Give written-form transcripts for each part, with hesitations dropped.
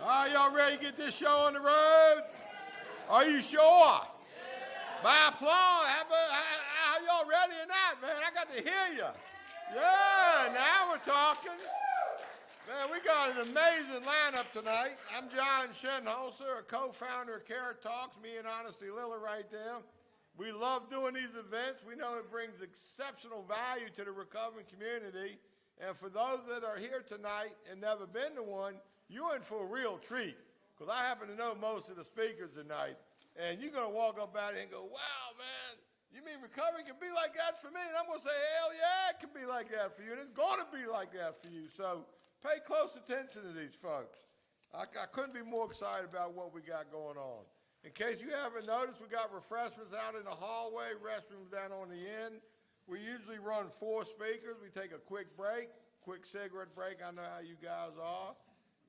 Are y'all ready to get this show on the road? Are you sure? By applause. How y'all ready or not, man? I got to hear you. Yeah, now we're talking. Man, we got an amazing lineup tonight. I'm John Shannon, a co-founder of Carrot Talks, me and Honesty Lilla right there. We love doing these events. We know it brings exceptional value to the recovering community. And for those that are here tonight and never been to one, you're in for a real treat, because I happen to know most of the speakers tonight, and you're going to walk up out here and go, wow, man, you mean recovery can be like that for me? And I'm going to say, hell yeah, it can be like that for you, and it's going to be like that for you. So pay close attention to these folks. I couldn't be more excited about what we got going on. In case you haven't noticed, we got refreshments out in the hallway, restrooms down on the end. We usually run 4 speakers. We take a quick break, quick cigarette break. I know how you guys are.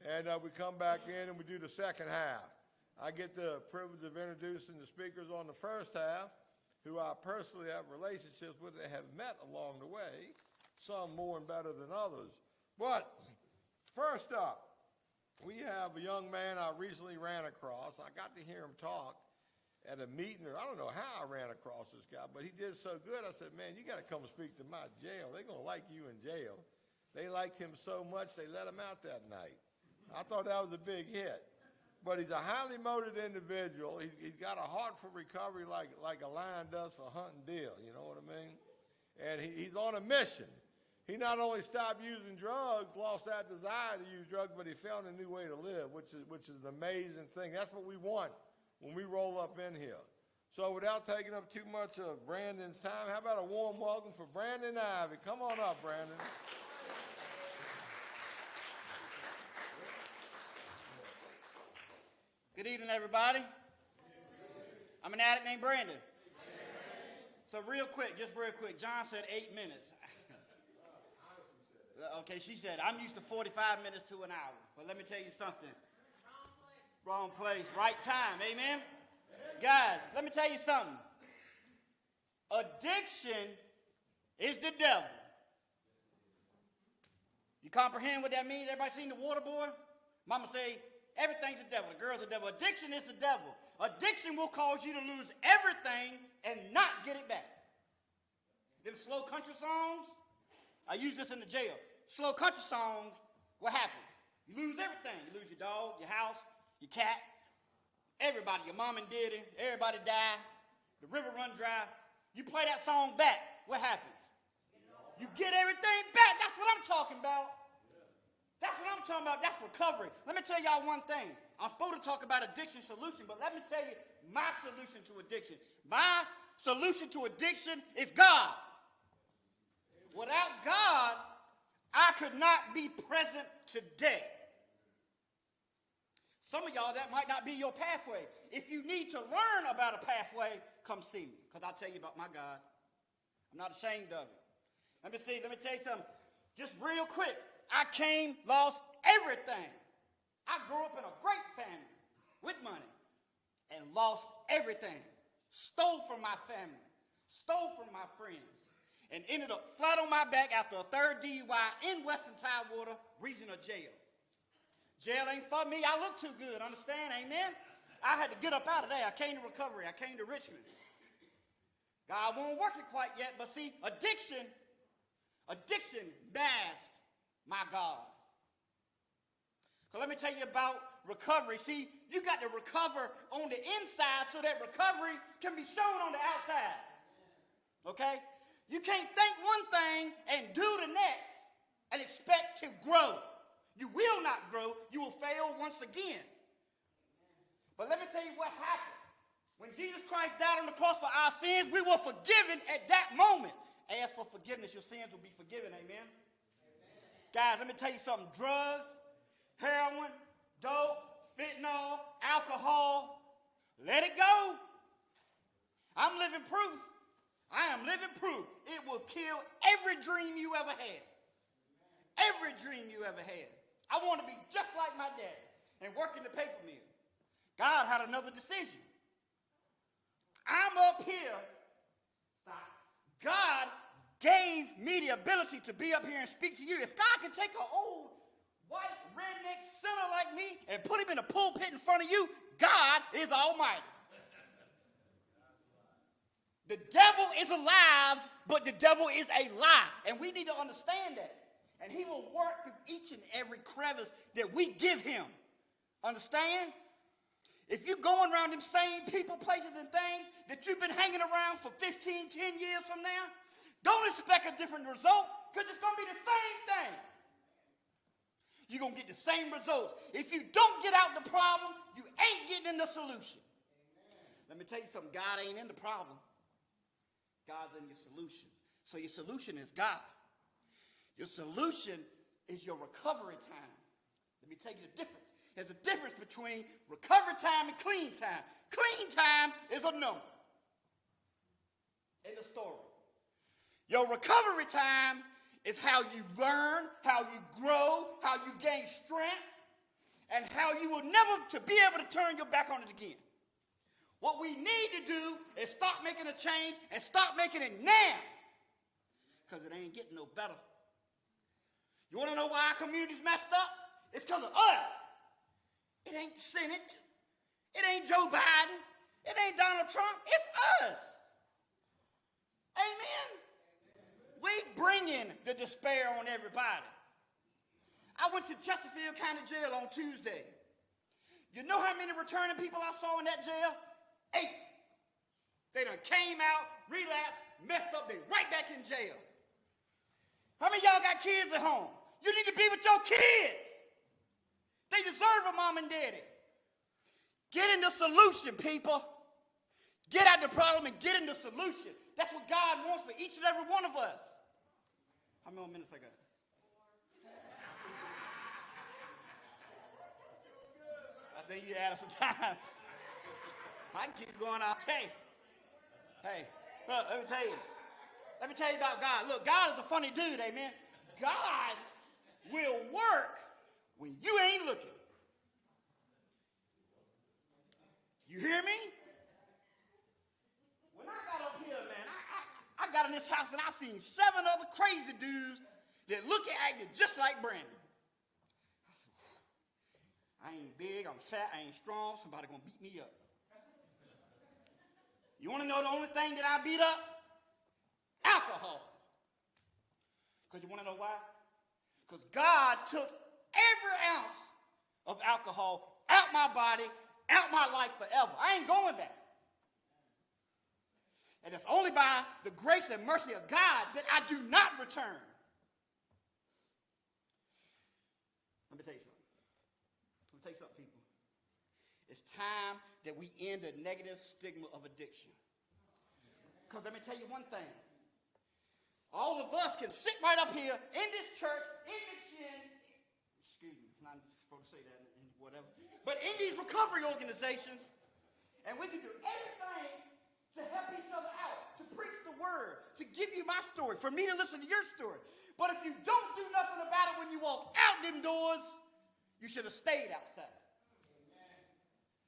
And we come back in and we do the second half. I get the privilege of introducing the speakers on the first half, who I personally have relationships with and have met along the way, some more and better than others. But first up, we have a young man I recently ran across. I got to hear him talk at a meeting. I don't know how I ran across this guy, but he did so good. I said, man, you got to come speak to my jail. They're going to like you in jail. They liked him so much, they let him out that night. I thought that was a big hit. But he's a highly motivated individual. He's got a heart for recovery like a lion does for hunting deer, you know what I mean? And he's on a mission. He not only stopped using drugs, lost that desire to use drugs, but he found a new way to live, which is an amazing thing. That's what we want when we roll up in here. So without taking up too much of Brandon's time, how about a warm welcome for Brandon Ivey? Come on up, Brandon. Good evening, everybody. I'm an addict named Brandon. So real quick, John said 8 minutes. Okay, she said, I'm used to 45 minutes to an hour. But let me tell you something. Wrong place, right time, amen? Guys, let me tell you something. Addiction is the devil. You comprehend what that means? Everybody seen The Water Boy? Mama say, everything's the devil. The girl's the devil. Addiction is the devil. Addiction will cause you to lose everything and not get it back. Them slow country songs, I use this in the jail. Slow country songs, what happens? You lose everything. You lose your dog, your house, your cat, everybody, your mom and daddy, everybody die, the river run dry. You play that song back, what happens? You get everything back. That's what I'm talking about. That's what I'm talking about. That's recovery. Let me tell y'all one thing. I'm supposed to talk about addiction solution, but let me tell you my solution to addiction. My solution to addiction is God. Without God, I could not be present today. Some of y'all, that might not be your pathway. If you need to learn about a pathway, come see me, because I'll tell you about my God. I'm not ashamed of it. Let me tell you something. Just real quick. I lost everything. I grew up in a great family with money and lost everything. Stole from my family, stole from my friends, and ended up flat on my back after a 3rd DUI in Western Tidewater Regional Jail. Jail ain't for me. I look too good, understand? Amen? I had to get up out of there. I came to recovery. I came to Richmond. God won't work it quite yet, but see, addiction masked my God. So let me tell you about recovery. See, you got to recover on the inside so that recovery can be shown on the outside. Okay? You can't think one thing and do the next and expect to grow. You will not grow. You will fail once again. But let me tell you what happened. When Jesus Christ died on the cross for our sins, we were forgiven at that moment. Ask for forgiveness. Your sins will be forgiven. Amen? Guys, let me tell you something. Drugs, heroin, dope, fentanyl, alcohol, let it go. I'm living proof. I am living proof. It will kill every dream you ever had. Every dream you ever had. I want to be just like my daddy and work in the paper mill. God had another decision. I'm up here. Stop. God gave me the ability to be up here and speak to you. If God can take an old white redneck sinner like me and put him in a pulpit in front of you, God is almighty. The devil is alive, but the devil is a lie. And we need to understand that. And he will work through each and every crevice that we give him. Understand? If you're going around them same people, places, and things that you've been hanging around for 15, 10 years from now, don't expect a different result, because it's going to be the same thing. You're going to get the same results. If you don't get out the problem, you ain't getting in the solution. Let me tell you something. God ain't in the problem. God's in your solution. So your solution is God. Your solution is your recovery time. Let me tell you the difference. There's a difference between recovery time and clean time. Clean time is a number in the story. Your recovery time is how you learn, how you grow, how you gain strength, and how you will never to be able to turn your back on it again. What we need to do is stop making a change and stop making it now, because it ain't getting no better. You want to know why our community's messed up? It's because of us. It ain't the Senate. It ain't Joe Biden. It ain't Donald Trump. It's us. Amen? We bringing the despair on everybody. I went to Chesterfield County Jail on Tuesday. You know how many returning people I saw in that jail? 8. They done came out, relapsed, messed up, they right back in jail. How many of y'all got kids at home? You need to be with your kids. They deserve a mom and daddy. Get in the solution, people. Get out the problem and get in the solution. That's what God wants for each and every one of us. How many more minutes I got? I think you added some time. I can keep going all day. Hey, look, let me tell you about God. Look, God is a funny dude, amen. God will work when you ain't looking. You hear me? When I got up here, man, I got in this house and I seen 7 other crazy dudes that look and acted just like Brandon. I said, I ain't big, I'm fat, I ain't strong, somebody gonna beat me up. You want to know the only thing that I beat up? Alcohol. Because you want to know why? Because God took every ounce of alcohol out my body, out my life forever. I ain't going back. And it's only by the grace and mercy of God that I do not return. Let me tell you something, people. It's time that we end the negative stigma of addiction. Because let me tell you one thing. All of us can sit right up here in this church, in this sin, excuse me, I'm not supposed to say that and whatever, but in these recovery organizations, and we can do everything to help each other out, to preach the word, to give you my story, for me to listen to your story. But if you don't do nothing about it when you walk out them doors, you should have stayed outside.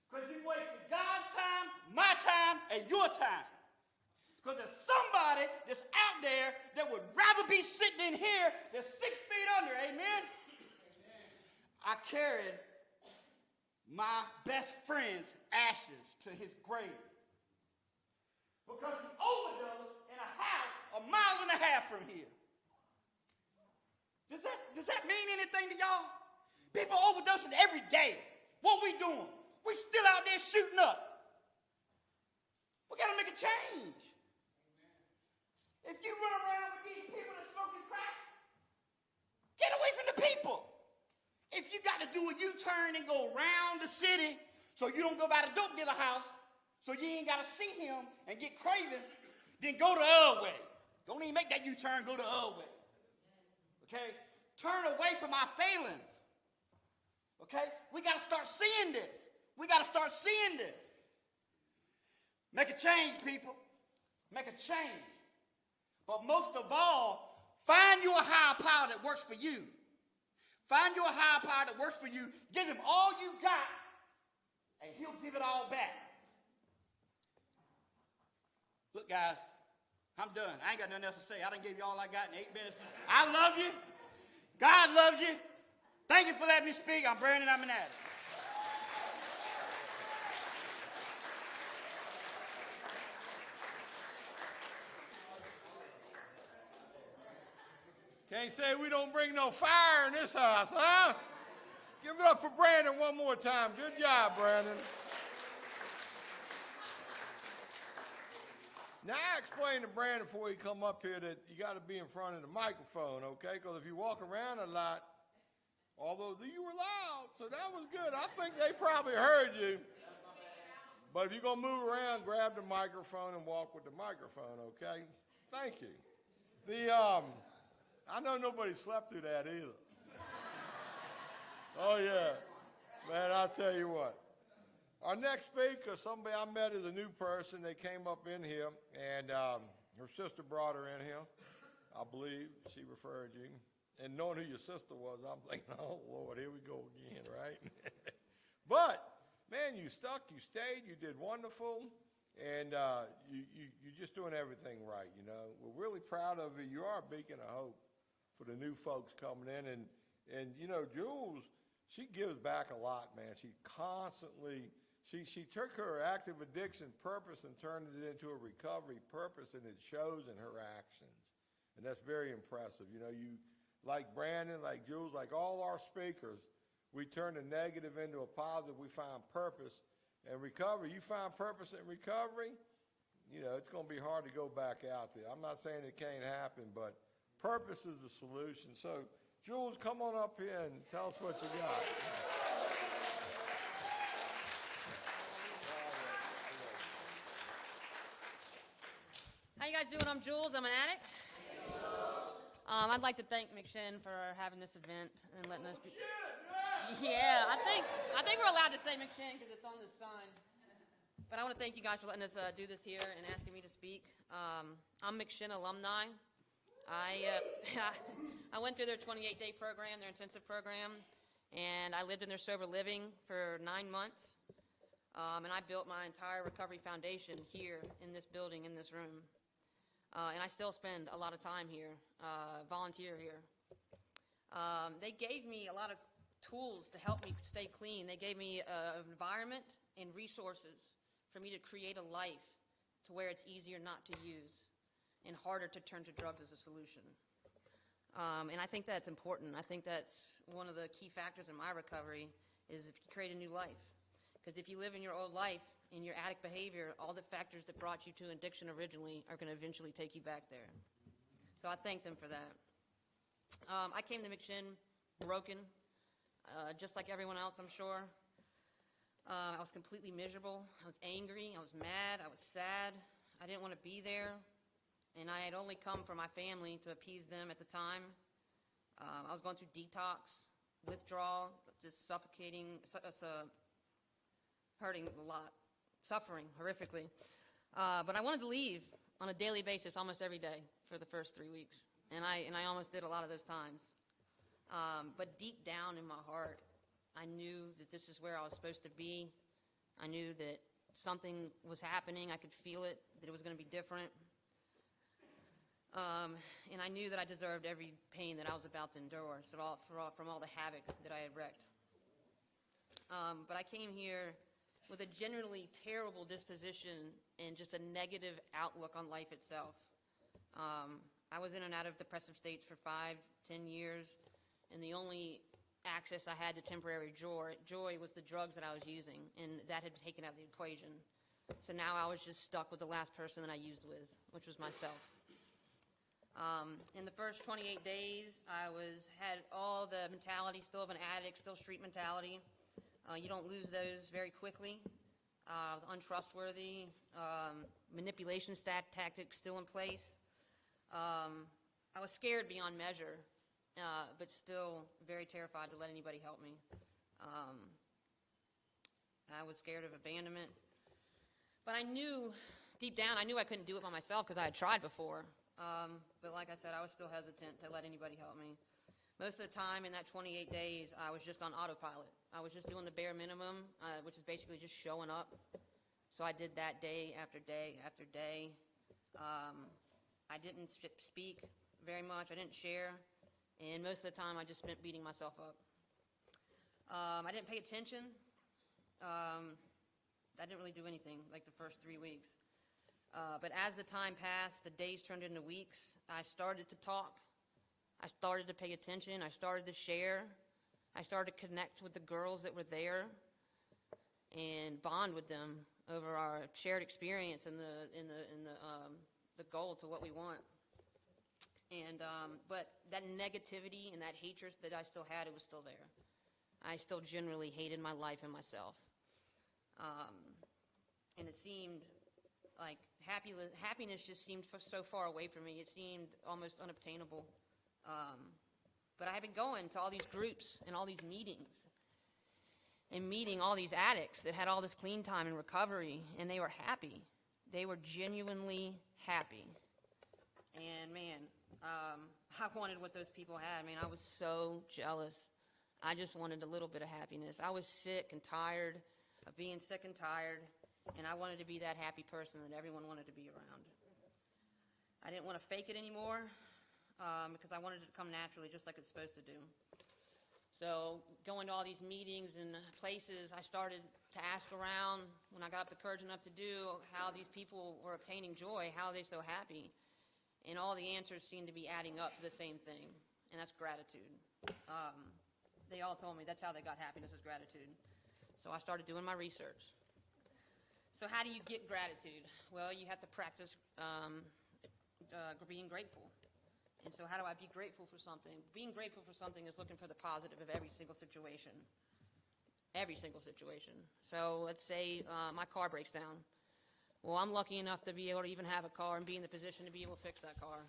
Because you wasted God's time, my time, and your time. Because there's somebody that's out there that would rather be sitting in here than 6 feet under, amen? I carried my best friend's ashes to his grave. Because he overdosed in a house 1.5 miles from here. Does that mean anything to y'all? People overdosing every day. What we doing? We still out there shooting up. We got to make a change. If you run around with these people that smoking crack, get away from the people. If you got to do a U-turn and go around the city so you don't go by the dope dealer house, so you ain't got to see him and get craving, then go the other way. Don't even make that U-turn, go the other way. Okay? Turn away from our failings. Okay? We got to start seeing this. We got to start seeing this. Make a change, people. Make a change. But most of all, find you a higher power that works for you. Find you a higher power that works for you. Give him all you got, and he'll give it all back. Look, guys, I'm done. I ain't got nothing else to say. I done gave you all I got in 8 minutes. I love you. God loves you. Thank you for letting me speak. I'm Brandon. I'm an addict. Can't say we don't bring no fire in this house, huh? Give it up for Brandon one more time. Good job, Brandon. Now, I explained to Brandon before he come up here that you got to be in front of the microphone, okay? Because if you walk around a lot, although you were loud, so that was good. I think they probably heard you. But if you're going to move around, grab the microphone and walk with the microphone, okay? Thank you. I know nobody slept through that either. Oh, yeah. Man, I'll tell you what. Our next speaker, somebody I met as a new person. They came up in here, and her sister brought her in here. I believe she referred you. And knowing who your sister was, I'm thinking, oh, Lord, here we go again, right? But, man, you stuck, you stayed, you did wonderful, and you're just doing everything right, you know. We're really proud of you. You are a beacon of hope for the new folks coming in. And you know, Jules, she gives back a lot, man. She constantly, she took her active addiction purpose and turned it into a recovery purpose, and it shows in her actions. And that's very impressive. You know, you, like Brandon, like Jules, like all our speakers, we turn the negative into a positive. We find purpose and recovery. You find purpose in recovery, you know, it's going to be hard to go back out there. I'm not saying it can't happen, but purpose is the solution. So, Jules, come on up here and tell us what you got. How you guys doing? I'm Jules. I'm an addict. I'd like to thank McShin for having this event and letting us be. Yeah, I think we're allowed to say McShin because it's on the sign. But I want to thank you guys for letting us do this here and asking me to speak. I'm McShin alumni. I went through their 28-day program, their intensive program, and I lived in their sober living for 9 months. And I built my entire recovery foundation here in this building, in this room. And I still spend a lot of time here, volunteer here. They gave me a lot of tools to help me stay clean. They gave me an environment and resources for me to create a life to where it's easier not to use and harder to turn to drugs as a solution. And I think that's important. I think that's one of the key factors in my recovery is if you create a new life. Because if you live in your old life, in your addict behavior, all the factors that brought you to addiction originally are going to eventually take you back there. So I thank them for that. I came to McShin broken, just like everyone else, I'm sure. I was completely miserable. I was angry. I was mad. I was sad. I didn't want to be there. And I had only come for my family to appease them at the time. I was going through detox, withdrawal, just suffocating, hurting a lot, suffering horrifically. But I wanted to leave on a daily basis almost every day for the first 3 weeks. And I almost did a lot of those times. But deep down in my heart, I knew that this is where I was supposed to be. I knew that something was happening. I could feel it, that it was going to be different. And I knew that I deserved every pain that I was about to endure from all the havoc that I had wreaked. But I came here with a genuinely terrible disposition and just a negative outlook on life itself. I was in and out of depressive states for 5, 10 years, and the only access I had to temporary joy was the drugs that I was using, and that had been taken out of the equation. So now I was just stuck with the last person that I used with, which was myself. In the first 28 days, I had all the mentality still of an addict, still street mentality. You don't lose those very quickly. I was untrustworthy, manipulation tactics still in place. I was scared beyond measure, but still very terrified to let anybody help me. I was scared of abandonment. But I knew, deep down, I knew I couldn't do it by myself because I had tried before. But like I said, I was still hesitant to let anybody help me. Most of the time in that 28 days, I was just on autopilot. I was just doing the bare minimum, which is basically just showing up. So I did that day after day after day. I didn't speak very much. I didn't share. And most of the time, I just spent beating myself up. I didn't pay attention. I didn't really do anything like the first 3 weeks. But as the time passed, the days turned into weeks. I started to talk. I started to pay attention. I started to share. I started to connect with the girls that were there and bond with them over our shared experience and the goal to what we want. And but that negativity and that hatred that I still had, it was still there. I still generally hated my life and myself. And it seemed like happiness just seemed so far away from me. It seemed almost unobtainable. But I had been going to all these groups and all these meetings and meeting all these addicts that had all this clean time and recovery, and they were happy. They were genuinely happy. And man, I wanted what those people had. Man, I was so jealous. I just wanted a little bit of happiness. I was sick and tired of being sick and tired, and I wanted to be that happy person that everyone wanted to be around. I didn't want to fake it anymore because I wanted it to come naturally just like it's supposed to do. So going to all these meetings and places, I started to ask around when I got up the courage enough to do how these people were obtaining joy, how are they so happy? And all the answers seemed to be adding up to the same thing, and that's gratitude. They all told me that's how they got happiness, was gratitude. So I started doing my research. So how do you get gratitude? Well, you have to practice being grateful. And so how do I be grateful for something? Being grateful for something is looking for the positive of every single situation. Every single situation. So let's say my car breaks down. Well, I'm lucky enough to be able to even have a car and be in the position to be able to fix that car.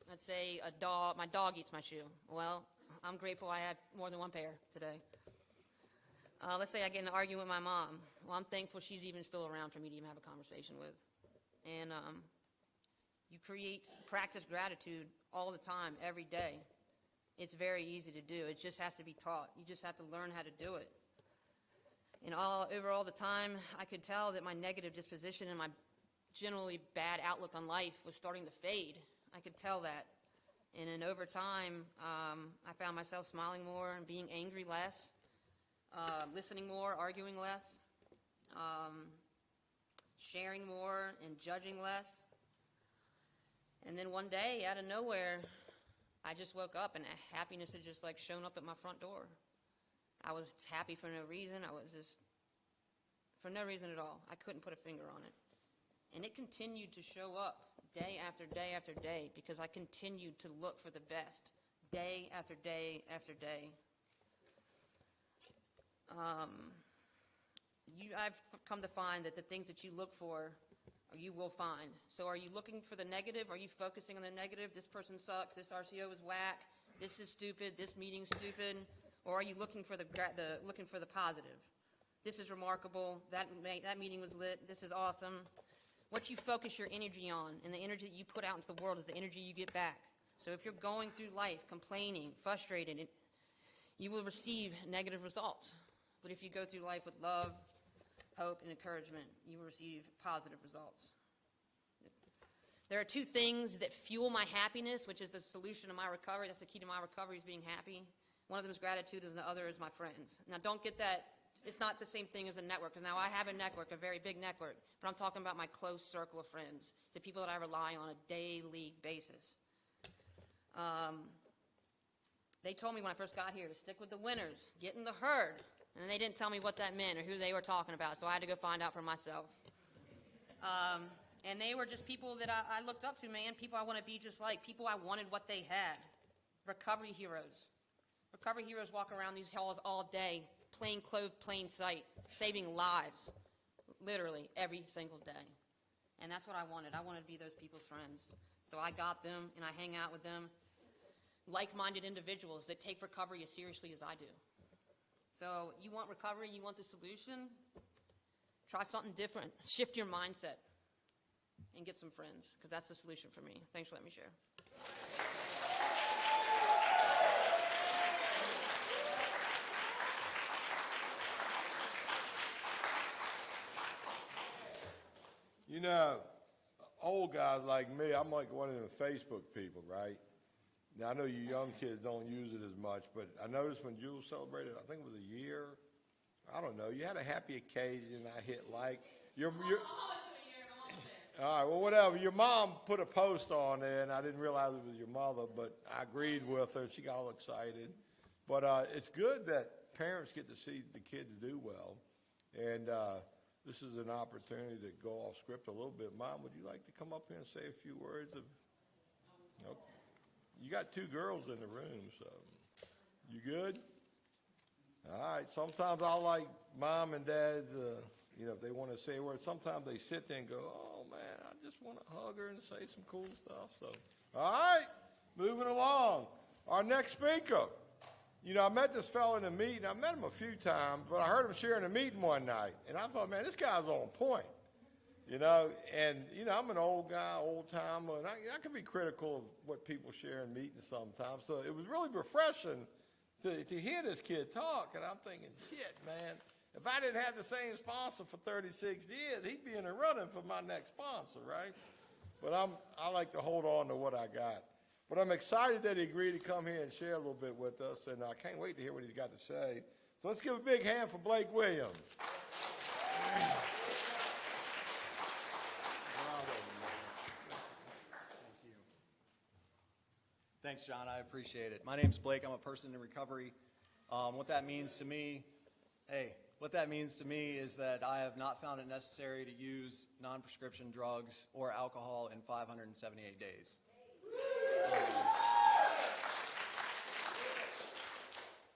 Let's say my dog eats my shoe. Well, I'm grateful I had more than one pair today. Let's say I get in an argument with my mom. Well, I'm thankful she's even still around for me to even have a conversation with. And you practice gratitude all the time, every day. It's very easy to do. It just has to be taught. You just have to learn how to do it. And over all the time, I could tell that my negative disposition and my generally bad outlook on life was starting to fade. I could tell that. And then over time, I found myself smiling more and being angry less, listening more, arguing less, sharing more and judging less. And then one day, out of nowhere, I just woke up and happiness had just like shown up at my front door. I was happy for no reason. I was just, for no reason at all. I couldn't put a finger on it. And it continued to show up day after day after day because I continued to look for the best day after day after day. I've come to find that the things that you look for, you will find. So are you looking for the negative? Are you focusing on the negative? This person sucks. This RCO is whack. This is stupid. This meeting's stupid. Or are you looking for the positive? This is remarkable. That meeting was lit. This is awesome. What you focus your energy on and the energy that you put out into the world is the energy you get back. So if you're going through life complaining, frustrated, you will receive negative results. But if you go through life with love, hope, and encouragement, you will receive positive results. There are two things that fuel my happiness, which is the solution to my recovery. That's the key to my recovery, is being happy. One of them is gratitude, and the other is my friends. Now, don't get that. It's not the same thing as a network. Because now I have a network, a very big network, but I'm talking about my close circle of friends, the people that I rely on a daily basis. They told me when I first got here to stick with the winners, get in the herd. And they didn't tell me what that meant or who they were talking about, so I had to go find out for myself. And they were just people that I looked up to, man, people I want to be just like, people I wanted what they had. Recovery heroes. Recovery heroes walk around these halls all day, plain clothed, plain sight, saving lives, literally every single day. And that's what I wanted. I wanted to be those people's friends. So I got them, and I hang out with them, like-minded individuals that take recovery as seriously as I do. So you want recovery, you want the solution, try something different. Shift your mindset and get some friends, because that's the solution for me. Thanks for letting me share. You know, old guys like me, I'm like one of them Facebook people, right? Now, I know you young kids don't use it as much, but I noticed when Jules celebrated, I think it was a year, I don't know, you had a happy occasion, I hit like. All right, well, whatever. Your mom put a post on there, and I didn't realize it was your mother, but I agreed with her. She got all excited. But it's good that parents get to see the kids do well. And this is an opportunity to go off script a little bit. Mom, would you like to come up here and say a few words of... Okay. You got two girls in the room, so you good? All right. Sometimes I like mom and dad's, if they want to say a word, sometimes they sit there and go, oh, man, I just want to hug her and say some cool stuff. So, all right, moving along. Our next speaker. I met this fellow in a meeting. I met him a few times, but I heard him sharing a meeting one night. And I thought, man, this guy's on point. I'm an old guy, old timer, and I can be critical of what people share in meetings sometimes. So it was really refreshing to hear this kid talk. And I'm thinking, shit, man, if I didn't have the same sponsor for 36 years, he'd be in the running for my next sponsor, right? But I like to hold on to what I got. But I'm excited that he agreed to come here and share a little bit with us, and I can't wait to hear what he's got to say. So let's give a big hand for Blake Williams. Thanks, John. I appreciate it. My name's Blake. I'm a person in recovery. What that means to me is that I have not found it necessary to use non-prescription drugs or alcohol in 578 days.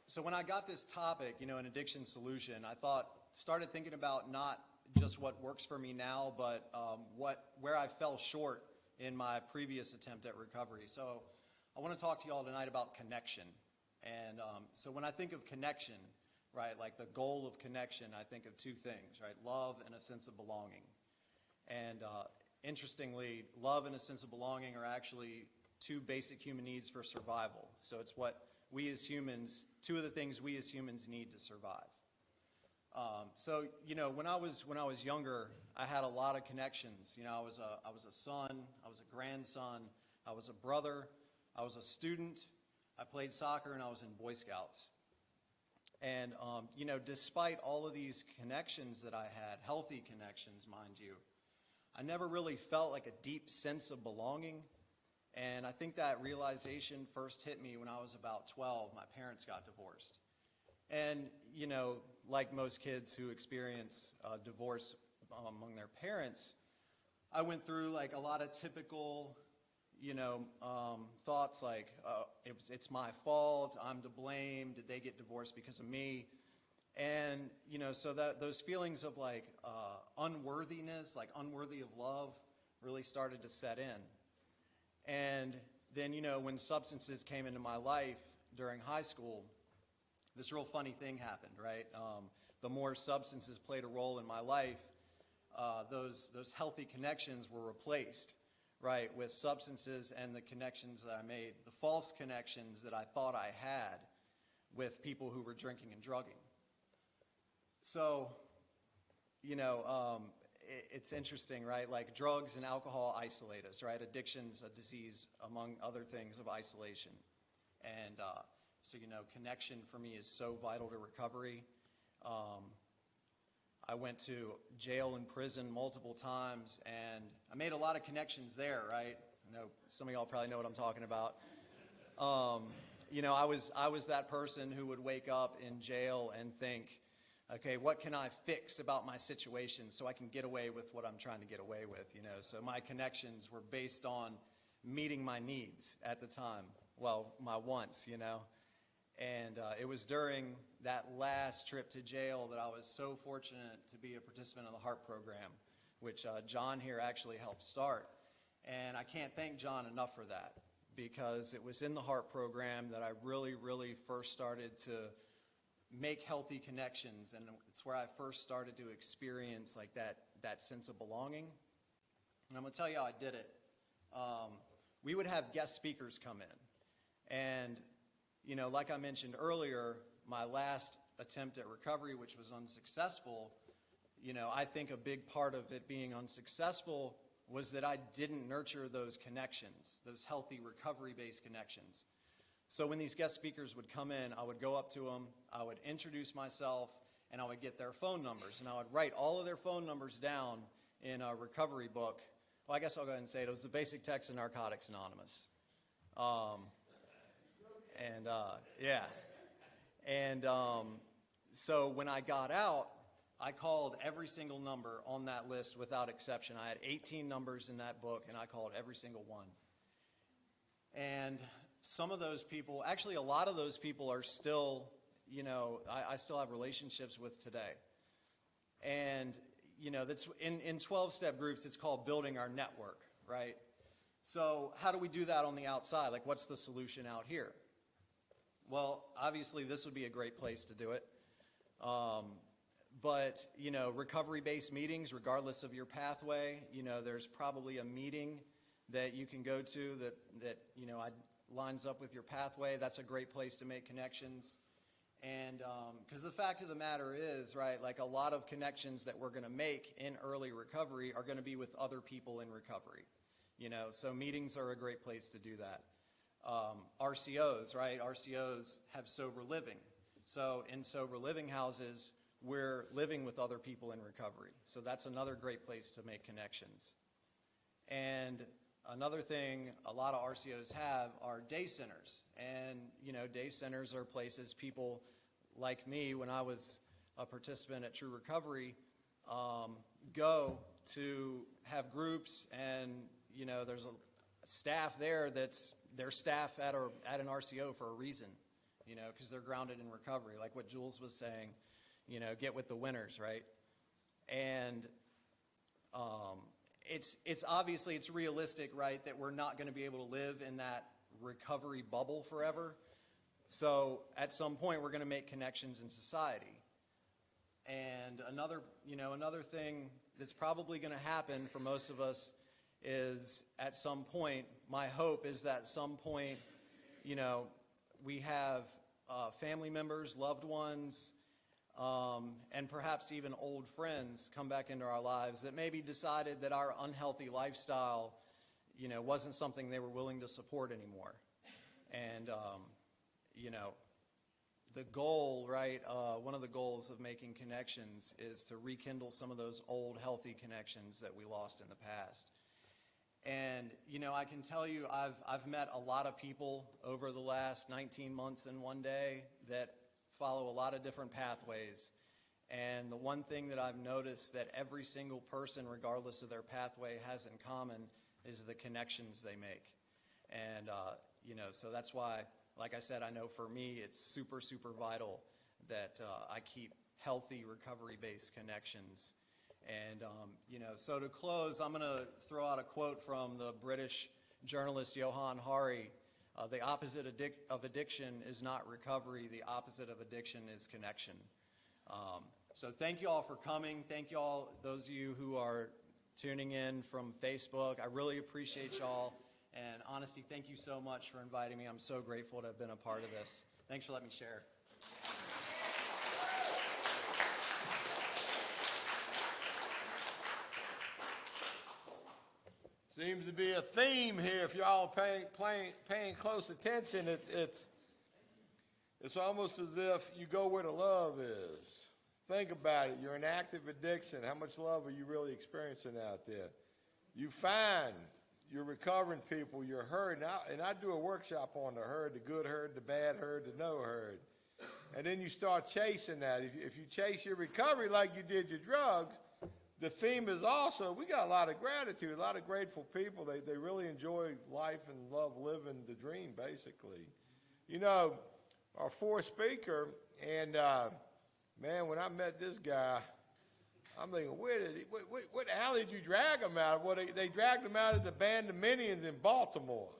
So when I got this topic, an addiction solution, I started thinking about not just what works for me now, but where I fell short in my previous attempt at recovery. So I want to talk to you all tonight about connection. And so when I think of connection, right, like the goal of connection, I think of two things, right, love and a sense of belonging. And interestingly, love and a sense of belonging are actually two basic human needs for survival. So it's what we as humans, two of the things we as humans need to survive. When I was younger, I had a lot of connections. I was a son, I was a grandson, I was a brother, I was a student, I played soccer, and I was in Boy Scouts. And, despite all of these connections that I had, healthy connections, mind you, I never really felt like a deep sense of belonging. And I think that realization first hit me when I was about 12. My parents got divorced. And, like most kids who experience divorce among their parents, I went through like a lot of typical thoughts like, it's my fault, I'm to blame, did they get divorced because of me? And, so that those feelings of like unworthiness, like unworthy of love, really started to set in. And then, when substances came into my life during high school, this real funny thing happened, right? The more substances played a role in my life, those healthy connections were replaced, right, with substances and the connections that I made, the false connections that I thought I had with people who were drinking and drugging. So, it's interesting, right? Like drugs and alcohol isolate us, right? Addiction's a disease, among other things, of isolation. And so, connection for me is so vital to recovery. I went to jail and prison multiple times, and I made a lot of connections there, right? I know some of y'all probably know what I'm talking about. I was that person who would wake up in jail and think, okay, what can I fix about my situation so I can get away with what I'm trying to get away with, So my connections were based on meeting my needs at the time. Well, my wants, And it was during that last trip to jail that I was so fortunate to be a participant in the HARP program, which John here actually helped start. And I can't thank John enough for that, because it was in the HARP program that I really, really first started to make healthy connections, and it's where I first started to experience like that sense of belonging. And I'm going to tell you how I did it. We would have guest speakers come in, and like I mentioned earlier, my last attempt at recovery, which was unsuccessful, I think a big part of it being unsuccessful was that I didn't nurture those connections, those healthy recovery-based connections. So when these guest speakers would come in, I would go up to them, I would introduce myself, and I would get their phone numbers. And I would write all of their phone numbers down in a recovery book well, I guess I'll go ahead and say it. It was the Basic Text of Narcotics Anonymous. Yeah. And so when I got out, I called every single number on that list without exception. I had 18 numbers in that book, and I called every single one. And some of those people, actually a lot of those people are still, you know, I still have relationships with today. And, you know, that's in 12-step groups, it's called building our network, right? So how do we do that on the outside? Like, what's the solution out here? Well, obviously, this would be a great place to do it. But, you know, recovery-based meetings, regardless of your pathway, you know, there's probably a meeting that you can go to that you know, lines up with your pathway. That's a great place to make connections. And because the fact of the matter is, right, like a lot of connections that we're going to make in early recovery are going to be with other people in recovery. You know, so meetings are a great place to do that. RCOs, right? RCOs have sober living. So in sober living houses, we're living with other people in recovery. So that's another great place to make connections. And another thing a lot of RCOs have are day centers. And, you know, day centers are places people like me, when I was a participant at True Recovery, go to have groups, and, you know, there's a staff there that's their staff at an RCO for a reason, you know, because they're grounded in recovery, like what Jules was saying, you know, get with the winners, right? And it's obviously, it's realistic, right, that we're not going to be able to live in that recovery bubble forever. So at some point, we're going to make connections in society. And another thing that's probably going to happen for most of us is at some point, my hope is that at some point, you know, we have family members, loved ones, and perhaps even old friends come back into our lives that maybe decided that our unhealthy lifestyle, you know, wasn't something they were willing to support anymore. And, you know, the goal, right, one of the goals of making connections is to rekindle some of those old healthy connections that we lost in the past. And, you know, I can tell you I've met a lot of people over the last 19 months and one day that follow a lot of different pathways. And the one thing that I've noticed that every single person, regardless of their pathway, has in common is the connections they make. And, you know, so that's why, like I said, I know for me it's super, super vital that I keep healthy recovery-based connections. And, you know, so to close, I'm going to throw out a quote from the British journalist Johann Hari. The opposite of addiction is not recovery. The opposite of addiction is connection. So thank you all for coming. Thank you all, those of you who are tuning in from Facebook. I really appreciate y'all. And honestly, thank you so much for inviting me. I'm so grateful to have been a part of this. Thanks for letting me share. Seems to be a theme here. If y'all paying close attention, it's almost as if you go where the love is. Think about it. You're in active addiction. How much love are you really experiencing out there? You find you're recovering people, you're herd. And I do a workshop on the herd, the good herd, the bad herd, the no herd. And then you start chasing that. If you chase your recovery like you did your drugs, the theme is also, we got a lot of gratitude, a lot of grateful people. They really enjoy life and love living the dream, basically. You know, our fourth speaker, and man, when I met this guy, I'm thinking, what alley did you drag him out of? Well, they dragged him out of the Bandominions in Baltimore.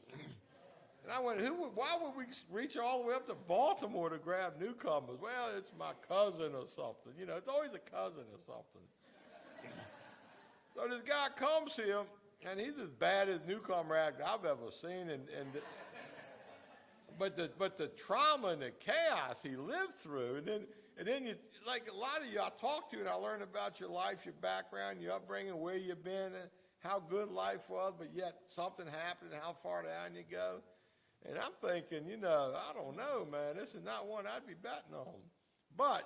And I went, why would we reach all the way up to Baltimore to grab newcomers? Well, it's my cousin or something. You know, it's always a cousin or something. So this guy comes here, and he's as bad as newcomer act I've ever seen. But the trauma and the chaos he lived through, and then you, like a lot of you I talk to, and I learn about your life, your background, your upbringing, where you've been, and how good life was, but yet something happened, and how far down you go. And I'm thinking, you know, I don't know, man. This is not one I'd be betting on. But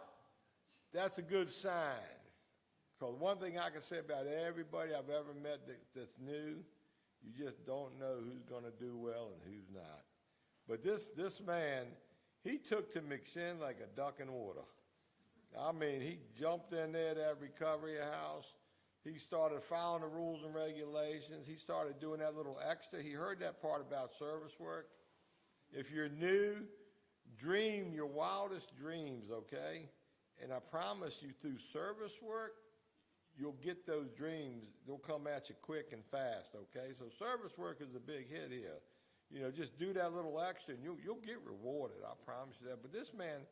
that's a good sign. Because one thing I can say about everybody I've ever met that's new, you just don't know who's going to do well and who's not. But this man, he took to McShin like a duck in water. I mean, he jumped in there at that recovery house. He started following the rules and regulations. He started doing that little extra. He heard that part about service work. If you're new, dream your wildest dreams, okay? And I promise you, through service work, you'll get those dreams. They'll come at you quick and fast, okay? So service work is a big hit here. You know, just do that little extra, and you'll get rewarded. I promise you that. But this man,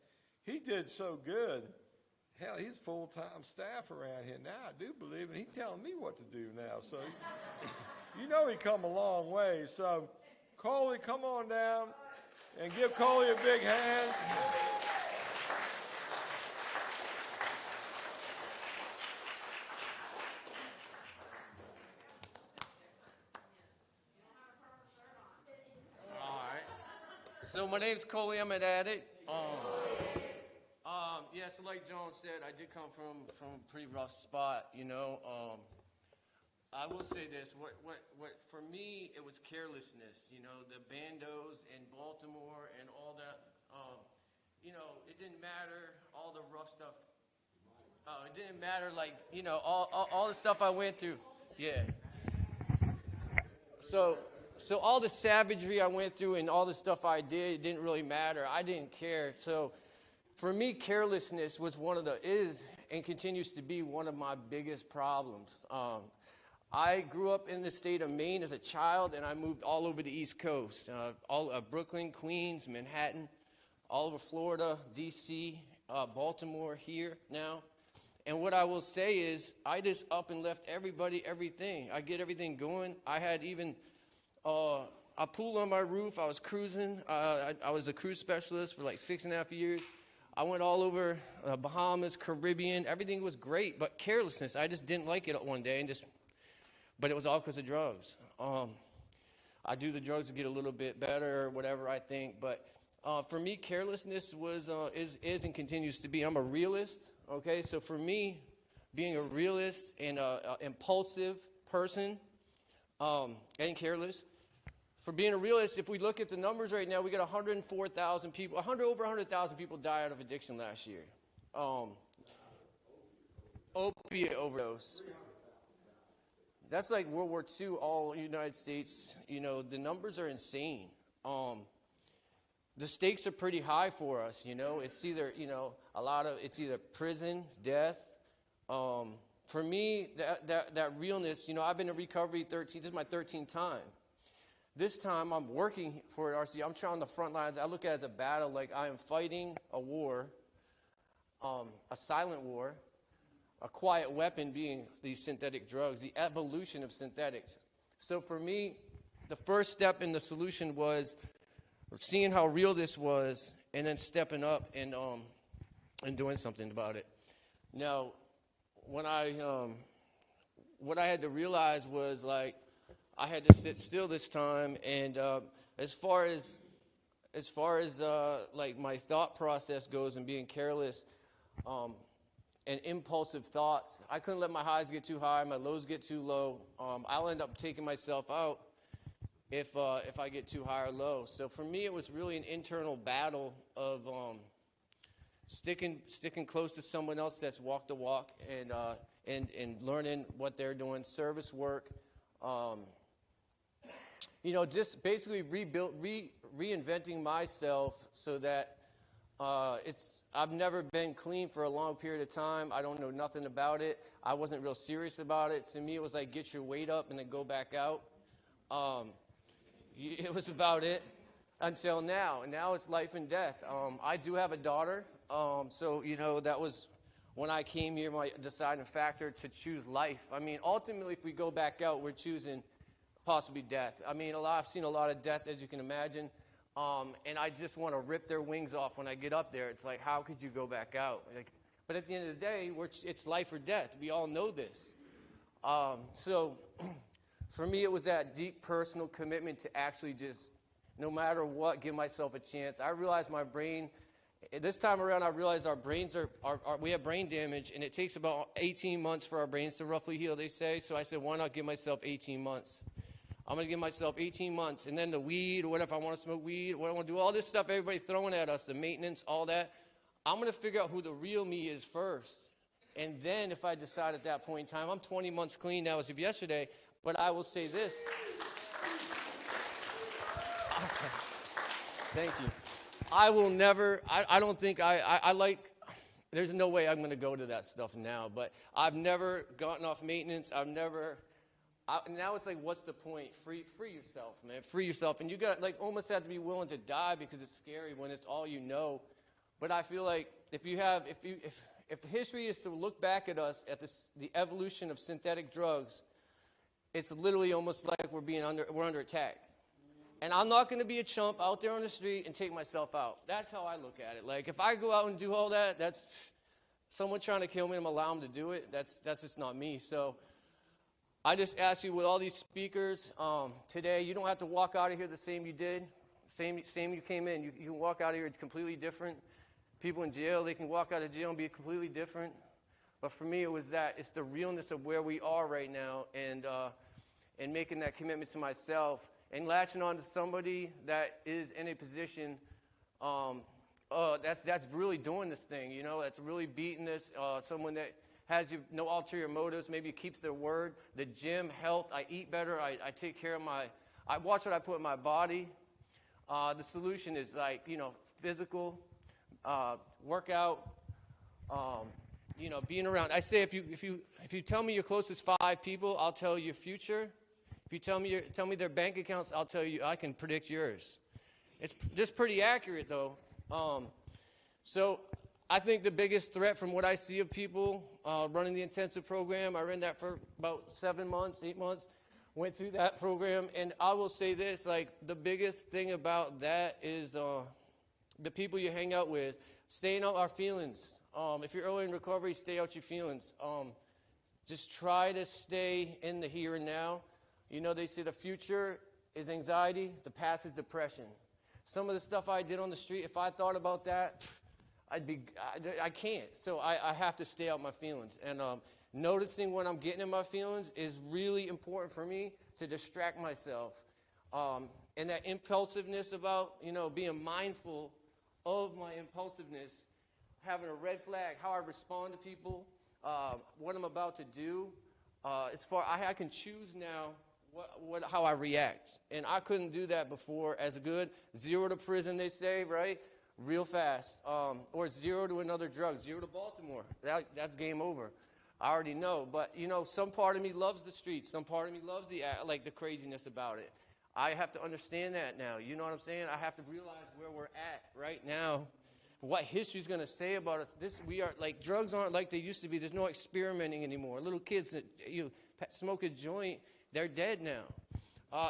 he did so good. Hell, he's full-time staff around here now. I do believe it. He's telling me what to do now. So, you know he come a long way. So, Colley, come on down and give Colley a big hand. So my name's Colley. I'm an addict. Yeah, so like John said, I did come from a pretty rough spot, you know. I will say this, what for me, it was carelessness, you know, the bandos in Baltimore and all that, you know, it didn't matter, all the rough stuff. It didn't matter, like, you know, all the stuff I went through. Yeah. So all the savagery I went through and all the stuff I did, it didn't really matter. I didn't care. So for me, carelessness was is and continues to be one of my biggest problems. I grew up in the state of Maine as a child, and I moved all over the East Coast, Brooklyn, Queens, Manhattan, all over Florida, D.C., Baltimore here now. And what I will say is I just up and left everything. I get everything going. I had even a pool on my roof. I was cruising. I was a cruise specialist for like 6.5 years. I went all over Bahamas, Caribbean. Everything was great, but carelessness. I just didn't like it one day, but it was all because of drugs. I do the drugs to get a little bit better or whatever I think, but for me, carelessness is and continues to be. I'm a realist, okay? So for me, being a realist and an impulsive person and careless, for being a realist, if we look at the numbers right now, we got 104,000 people, over 100,000 people died out of addiction last year. Opiate overdose. That's like World War II, all United States. You know, the numbers are insane. The stakes are pretty high for us, you know. It's either, you know, it's either prison, death. For me, that realness, you know, I've been in recovery this is my 13th time. This time I'm working for RC. I'm trying on the front lines. I look at it as a battle, like I am fighting a war, a silent war, a quiet weapon being these synthetic drugs, the evolution of synthetics. So for me, the first step in the solution was seeing how real this was and then stepping up and doing something about it. Now, what I had to realize was, like, I had to sit still this time, and as far as like my thought process goes and being careless and impulsive thoughts, I couldn't let my highs get too high, my lows get too low. I'll end up taking myself out if I get too high or low. So for me, it was really an internal battle of sticking close to someone else that's walked the walk and learning what they're doing, service work. You know, just basically reinventing myself so that I've never been clean for a long period of time. I don't know nothing about it. I wasn't real serious about it. To me, it was like get your weight up and then go back out. It was about it until now. And now it's life and death. I do have a daughter. So, you know, that was when I came here, my deciding factor to choose life. I mean, ultimately, if we go back out, we're choosing possibly death. I mean, I've seen a lot of death, as you can imagine, and I just want to rip their wings off when I get up there. It's like, how could you go back out? Like, but at the end of the day, it's life or death. We all know this. So for me, it was that deep personal commitment to actually just, no matter what, give myself a chance. I realized my brain This time around, I realized our brains we have brain damage, and it takes about 18 months for our brains to roughly heal, they say. So I said, why not give myself 18 months? I'm going to give myself 18 months, and then the weed, or whatever, if I want to smoke weed, what I want to do, all this stuff everybody throwing at us, the maintenance, all that, I'm going to figure out who the real me is first. And then if I decide at that point in time, I'm 20 months clean now as of yesterday, but I will say this. Thank you. I will never, I don't think I like, there's no way I'm going to go to that stuff now, but I've never gotten off maintenance. Now it's like, what's the point? Free yourself, man. Free yourself. And you got, like, almost have to be willing to die because it's scary when it's all you know. But I feel like if history is to look back at us, at the evolution of synthetic drugs, it's literally almost like we're under attack. And I'm not going to be a chump out there on the street and take myself out. That's how I look at it. Like, if I go out and do all that, that's someone trying to kill me and I'm allow them to do it. That's just not me. So I just ask you, with all these speakers today, you don't have to walk out of here the same you did, same you came in. You can walk out of here, it's completely different. People in jail, they can walk out of jail and be completely different. But for me, it was that. It's the realness of where we are right now, and making that commitment to myself and latching on to somebody that is in a position that's really doing this thing, you know, that's really beating this, someone that has no ulterior motives, maybe keeps their word. The gym, health, I eat better, I take care of I watch what I put in my body. The solution is, like, you know, physical, workout, you know, being around. I say, if you tell me your closest 5 people, I'll tell you your future. If you tell me their bank accounts, I'll tell you, I can predict yours. It's just pretty accurate, though. So I think the biggest threat from what I see of people running the intensive program, I ran that for about 7 months, 8 months, went through that program, and I will say this, like, the biggest thing about that is the people you hang out with, staying out our feelings. If you're early in recovery, stay out your feelings. Just try to stay in the here and now. You know, they say the future is anxiety, the past is depression. Some of the stuff I did on the street, if I thought about that, I can't. So I have to stay out my feelings. And noticing when I'm getting in my feelings is really important for me to distract myself. And that impulsiveness about, you know, being mindful of my impulsiveness, having a red flag, how I respond to people, what I'm about to do. I can choose now how I react. And I couldn't do that before as good. 0 to prison, they say, right? Real fast. Or 0 to another drug. 0 to Baltimore. That's game over. I already know. But, you know, some part of me loves the streets. Some part of me loves the craziness about it. I have to understand that now. You know what I'm saying? I have to realize where we're at right now. What history's going to say about us. We are, like, drugs aren't like they used to be. There's no experimenting anymore. Little kids that smoke a joint, they're dead now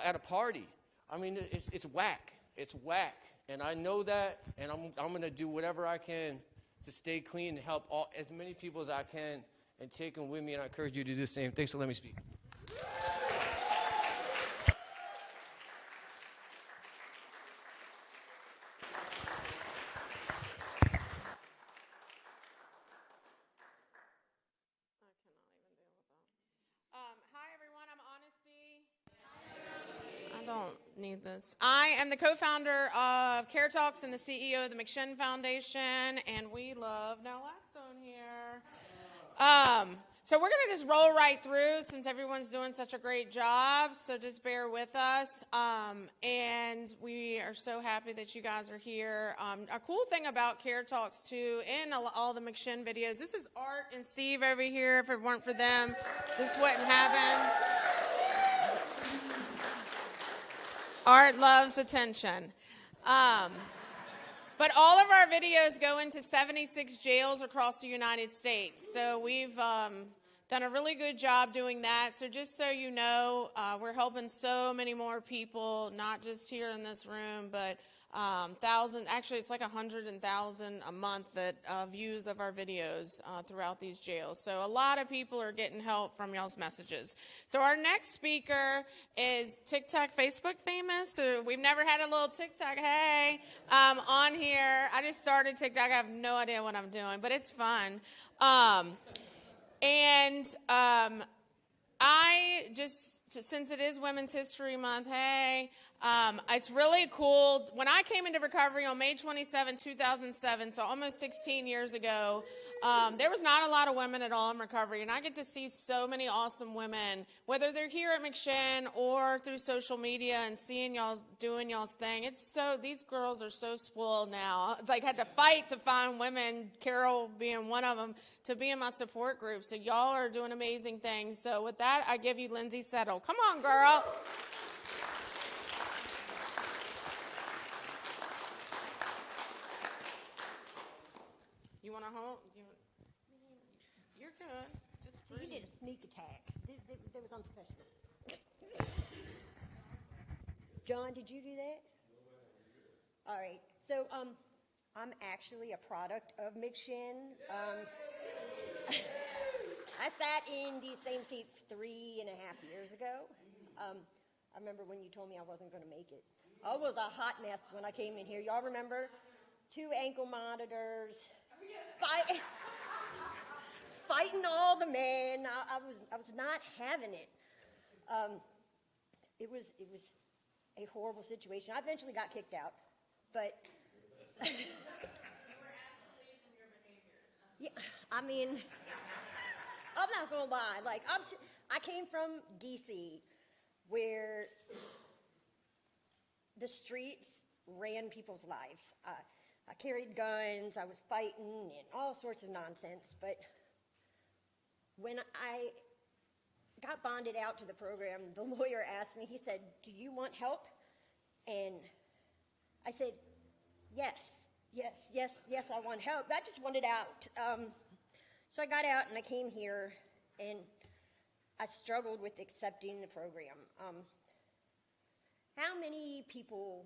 at a party. I mean, it's whack. It's whack. And I know that, and I'm going to do whatever I can to stay clean and help as many people as I can and take them with me, and I encourage you to do the same. Thanks for letting me speak. Need this. I am the co-founder of Care Talks and the CEO of the McShin Foundation, and we love naloxone here. So we're going to just roll right through since everyone's doing such a great job, so just bear with us. And we are so happy that you guys are here. A cool thing about Care Talks, too, and all the McShin videos, this is Art and Steve over here. If it weren't for them, this wouldn't happen. Art loves attention. But all of our videos go into 76 jails across the United States. So we've done a really good job doing that. So just so you know, we're helping so many more people, not just here in this room, but actually it's like 100,000 a month that views of our videos throughout these jails. So a lot of people are getting help from y'all's messages. So our next speaker is TikTok, Facebook famous. So we've never had a little TikTok, hey, on here. I just started TikTok. I have no idea what I'm doing, but it's fun. I just, since it is Women's History Month, hey, it's really cool. When I came into recovery on May 27, 2007, so almost 16 years ago, there was not a lot of women at all in recovery, and I get to see so many awesome women, whether they're here at McShin or through social media and seeing y'all doing y'all's thing. These girls are so spoiled now. It's like I had to fight to find women, Carol being one of them, to be in my support group. So y'all are doing amazing things. So with that, I give you Lindsay Settle. Come on, girl. You want to hold? You're good. Just So you did a sneak attack. That was unprofessional. John, did you do that? All right. So I'm actually a product of McShin. I sat in these same seats 3.5 years ago. I remember when you told me I wasn't going to make it. I was a hot mess when I came in here. Y'all remember? 2 ankle monitors. Fighting all the men. I was not having it. It was a horrible situation. I eventually got kicked out, but yeah, I mean, I'm not gonna lie. Like I came from DC, where the streets ran people's lives. I carried guns, I was fighting, and all sorts of nonsense. But when I got bonded out to the program, the lawyer asked me, he said, "Do you want help?" And I said, yes, I want help. I just wanted out. So I got out and I came here, and I struggled with accepting the program. How many people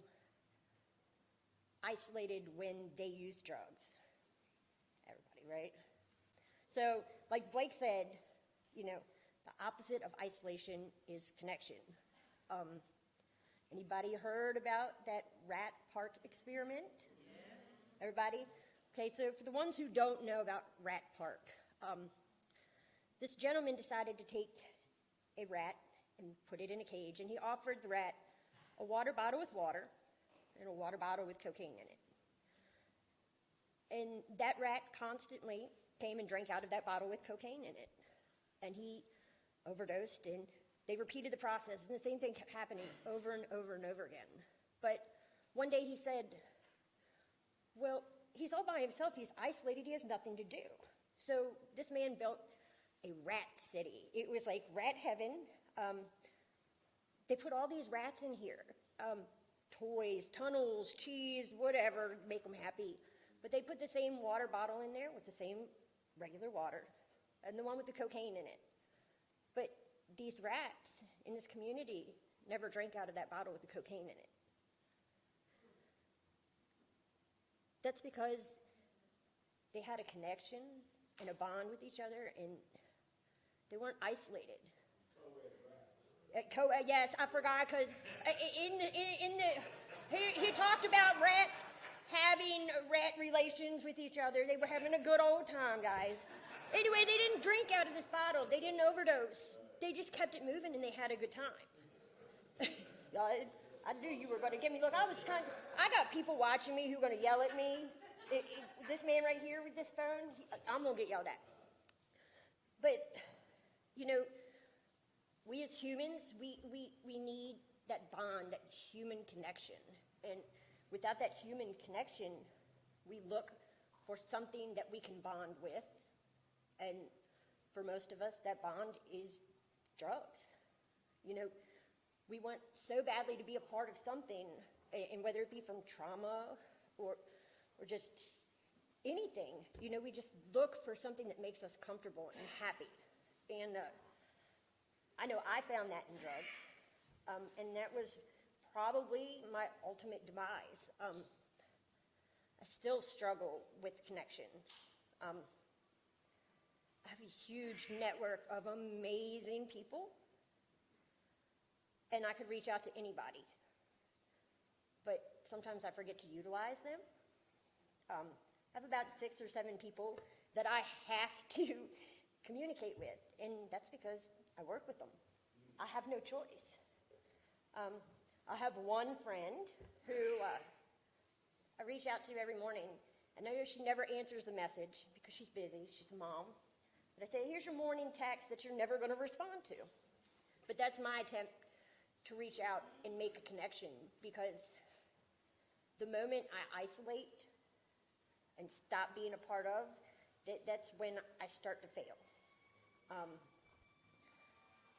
isolated when they use drugs? Everybody, right? So, like Blake said, the opposite of isolation is connection. Anybody heard about that rat park experiment? Yes. Everybody? Okay, so for the ones who don't know about rat park, this gentleman decided to take a rat and put it in a cage, and he offered the rat a water bottle with water and a water bottle with cocaine in it. And that rat constantly came and drank out of that bottle with cocaine in it. And he overdosed, and they repeated the process, and the same thing kept happening over and over and over again. But one day he said, well, he's all by himself, he's isolated, he has nothing to do. So this man built a rat city. It was like rat heaven. They put all these rats in here. Toys, tunnels, cheese, whatever, make them happy. But they put the same water bottle in there with the same regular water and the one with the cocaine in it. But these rats in this community never drank out of that bottle with the cocaine in it. That's because they had a connection and a bond with each other, and they weren't isolated. Yes, I forgot, because he talked about rats having rat relations with each other. They were having a good old time, guys. Anyway, they didn't drink out of this bottle. They didn't overdose. They just kept it moving, and they had a good time. I knew you were going to give me. Look, I got people watching me who are going to yell at me. This man right here with this phone, I'm going to get yelled at. But, we as humans, we need that bond, that human connection. And without that human connection, we look for something that we can bond with. And for most of us, that bond is drugs. We want so badly to be a part of something, and whether it be from trauma or just anything, we just look for something that makes us comfortable and happy. And I know I found that in drugs, and that was probably my ultimate demise. I still struggle with connection. I have a huge network of amazing people, and I could reach out to anybody, but sometimes I forget to utilize them. I have about 6 or 7 people that I have to communicate with, and that's because I work with them. I have no choice. I have one friend who I reach out to every morning, and I know she never answers the message because she's busy, she's a mom, but I say, here's your morning text that you're never going to respond to. But that's my attempt to reach out and make a connection, because the moment I isolate and stop being a part of, that's when I start to fail.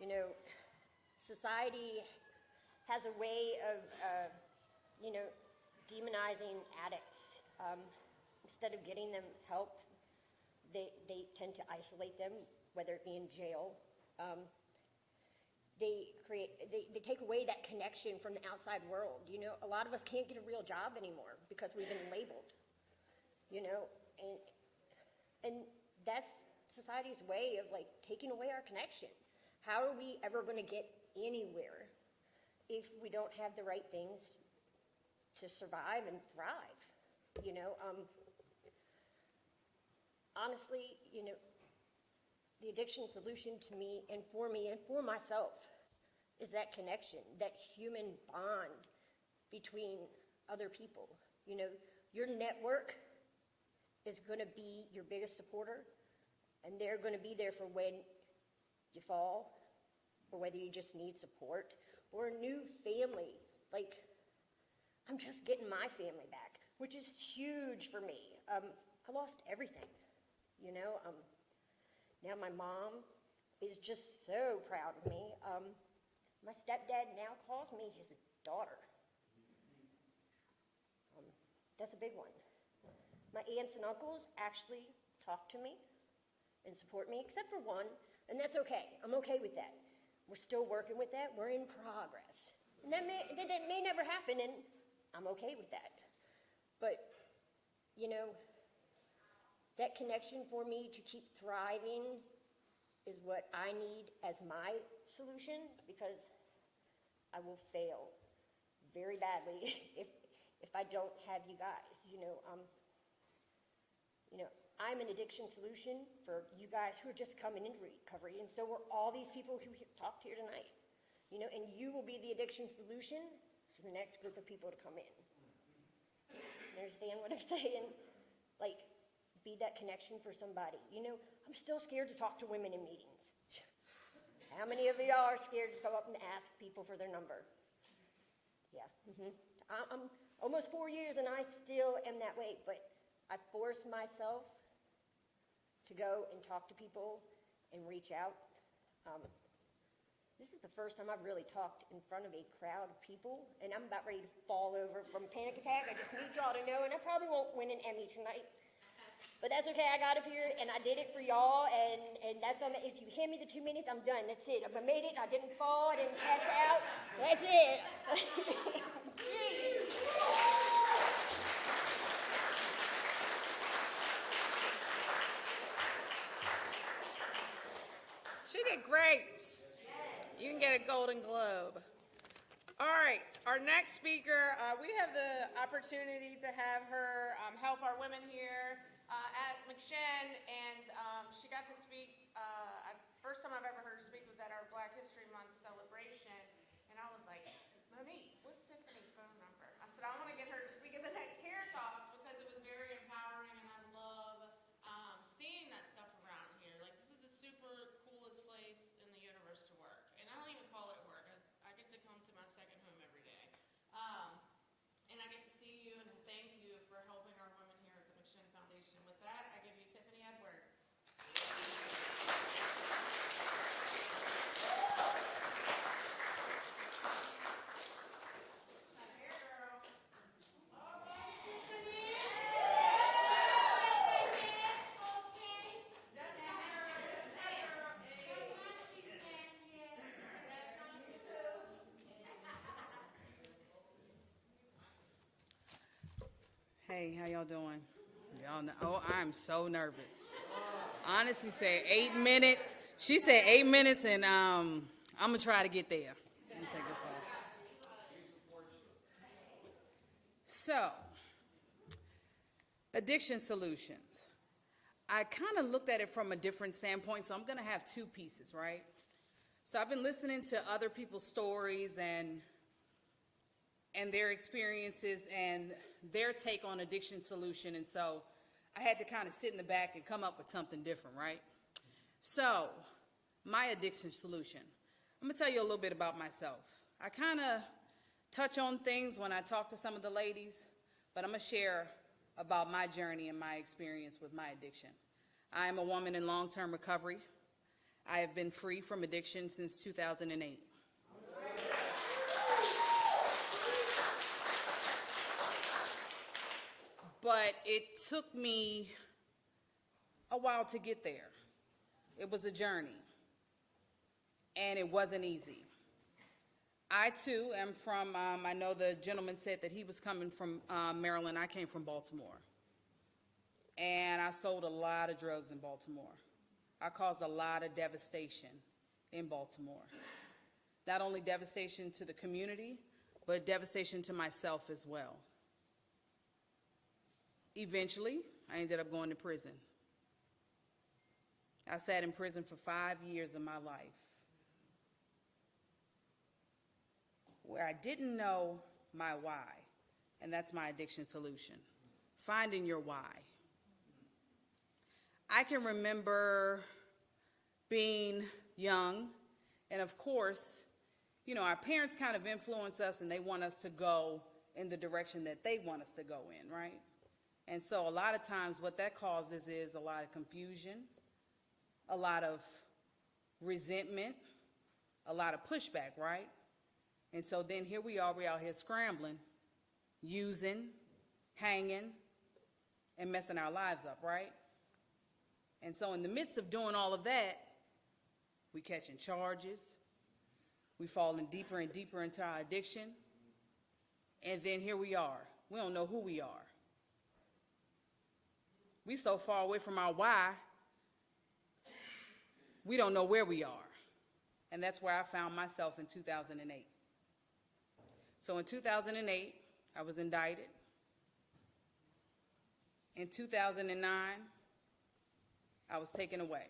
You know, society has a way of, you know, demonizing addicts. Instead of getting them help, they tend to isolate them, whether it be in jail. They take away that connection from the outside world. You know, a lot of us can't get a real job anymore because we've been labeled. You know, and that's society's way of like taking away our connection. How are we ever going to get anywhere if we don't have the right things to survive and thrive? You know, honestly, you know, the addiction solution to me and for myself is that connection, that human bond between other people. You know, your network is going to be your biggest supporter, and they're going to be there for when you fall, or whether you just need support, or a new family. Like, I'm just getting my family back, which is huge for me. I lost everything, you know. Now my mom is just so proud of me. My stepdad now calls me his daughter. That's a big one. My aunts and uncles actually talk to me and support me, except for one, and that's okay. I'm okay with that. We're still working with that. We're in progress. And that may never happen, and I'm okay with that. But, you know, that connection for me to keep thriving is what I need as my solution, because I will fail very badly if I don't have you guys. You know, I'm an addiction solution for you guys who are just coming into recovery, and so we're all these people who talked here tonight. You know, and you will be the addiction solution for the next group of people to come in. You understand what I'm saying? Like, be that connection for somebody. You know, I'm still scared to talk to women in meetings. How many of y'all are scared to go up and ask people for their number? Yeah. I'm almost 4 years and I still am that way, but I force myself to go and talk to people and reach out. This is the first time I've really talked in front of a crowd of people, and I'm about ready to fall over from panic attack. I just need y'all to know, and I probably won't win an Emmy tonight. But that's okay, I got up here, and I did it for y'all, and that's on the, if you hand me the 2 minutes, I'm done, that's it. I made it, I didn't fall, I didn't pass out, that's it. Jeez. She did great. You can get a Golden Globe. All right, our next speaker, we have the opportunity to have her help our women here at McShane, and she got to speak, first time I've ever heard her speak was at our Black History Month celebration, and I was like, Monique, what's Tiffany's phone number? I said, I want to get her to speak at the next Care Talks because it was very empowering, and I love seeing that stuff around here. Like, this is the super coolest place in the universe to work, and I don't even call it work. I get to come to my second home every day, and I get to see you and thank you for helping our women here at the McShane Foundation. With that, I give you Tiffany Edwards. Hey, how y'all doing? Y'all know, oh, I'm so nervous. Honestly, said 8 minutes. She said 8 minutes, and I'm gonna try to get there. Let me take this off. So, addiction solutions. I kind of looked at it from a different standpoint, so I'm gonna have two pieces, right? So I've been listening to other people's stories and their experiences and their take on addiction solution, and so I had to kind of sit in the back and come up with something different, right? So, my addiction solution. I'm gonna tell you a little bit about myself. I kind of touch on things when I talk to some of the ladies, but I'm gonna share about my journey and my experience with my addiction. I am a woman in long-term recovery. I have been free from addiction since 2008. But it took me a while to get there. It was a journey, and it wasn't easy. I, too, am from, I know the gentleman said that he was coming from Maryland. I came from Baltimore. And I sold a lot of drugs in Baltimore. I caused a lot of devastation in Baltimore. Not only devastation to the community, but devastation to myself as well. Eventually, I ended up going to prison. I sat in prison for 5 years of my life, where I didn't know my why, and that's my addiction solution, finding your why. I can remember being young, and of course, you know, our parents kind of influence us, and they want us to go in the direction that they want us to go in, right? And so a lot of times what that causes is a lot of confusion, a lot of resentment, a lot of pushback, right? And so then here we are, we're out here scrambling, using, hanging, and messing our lives up, right? And so in the midst of doing all of that, we catching charges, we falling deeper and deeper into our addiction, and then here we are. We don't know who we are. We so far away from our why, we don't know where we are. And that's where I found myself in 2008. So in 2008, I was indicted. In 2009, I was taken away.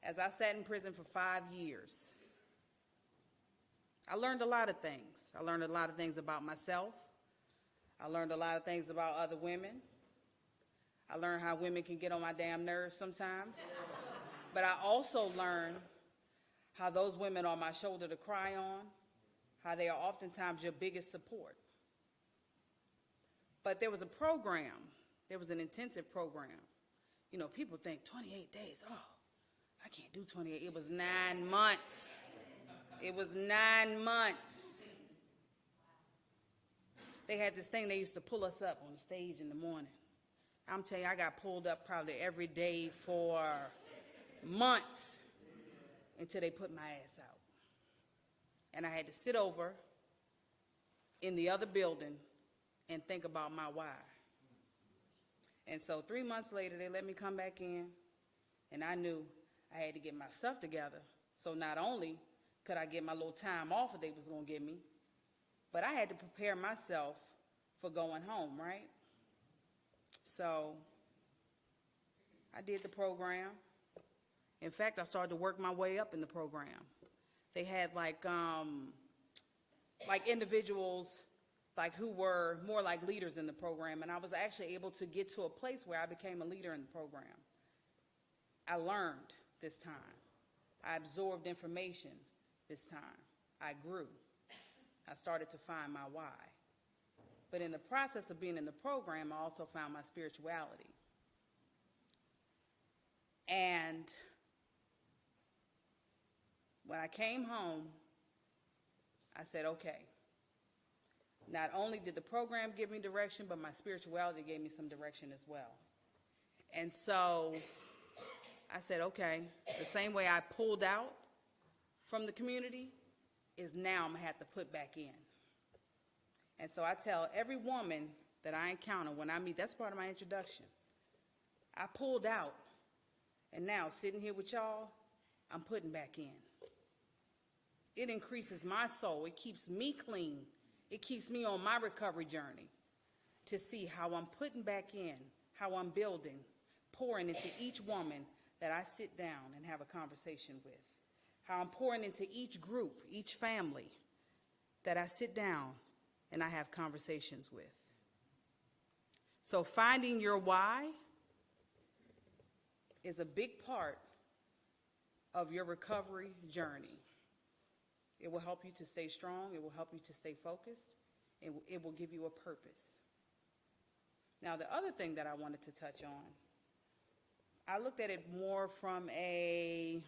As I sat in prison for 5 years, I learned a lot of things. I learned a lot of things about myself. I learned a lot of things about other women. I learned how women can get on my damn nerves sometimes. But I also learned how those women are my shoulder to cry on, how they are oftentimes your biggest support. But there was a program, there was an intensive program. You know, people think 28 days, oh, I can't do 28. It was 9 months. It was 9 months. They had this thing, they used to pull us up on the stage in the morning. I'm telling you, I got pulled up probably every day for months until they put my ass out. And I had to sit over in the other building and think about my why. And so 3 months later, they let me come back in, and I knew I had to get my stuff together. So not only could I get my little time off that they was going to give me, but I had to prepare myself for going home, right? So I did the program. In fact, I started to work my way up in the program. They had like individuals like who were more like leaders in the program, and I was actually able to get to a place where I became a leader in the program. I learned this time. I absorbed information this time. I grew. I started to find my why. But in the process of being in the program, I also found my spirituality. And when I came home, I said, okay, not only did the program give me direction, but my spirituality gave me some direction as well. And so I said, okay, the same way I pulled out from the community is now I'm going to have to put back in. And so I tell every woman that I encounter when I meet, that's part of my introduction. I pulled out, and now sitting here with y'all, I'm putting back in. It increases my soul. It keeps me clean. It keeps me on my recovery journey to see how I'm putting back in, how I'm building, pouring into each woman that I sit down and have a conversation with, how I'm pouring into each group, each family that I sit down and I have conversations with. So finding your why is a big part of your recovery journey. It will help you to stay strong. It will help you to stay focused. It will give you a purpose. Now, the other thing that I wanted to touch on, I looked at it more from a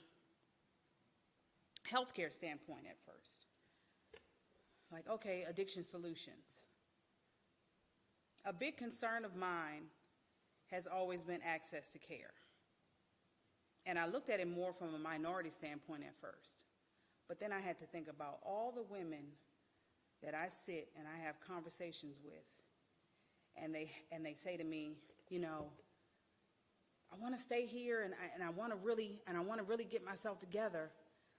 healthcare standpoint at first. Like, okay, addiction solutions. A big concern of mine has always been access to care. And I looked at it more from a minority standpoint at first. But then I had to think about all the women that I sit and I have conversations with, and they say to me, you know, I want to stay here and I want to really get myself together,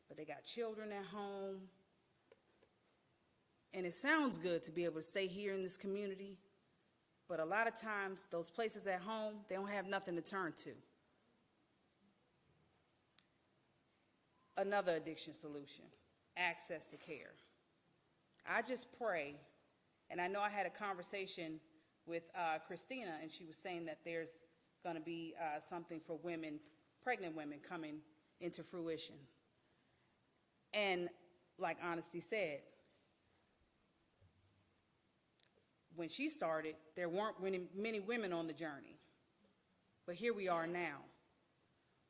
but they got children at home. And it sounds good to be able to stay here in this community, but a lot of times those places at home, they don't have nothing to turn to. Another addiction solution, access to care. I just pray, and I know I had a conversation with Christina, and she was saying that there's going to be something for women, pregnant women, coming into fruition. And like Honesty said, when she started, there weren't many women on the journey. But here we are now.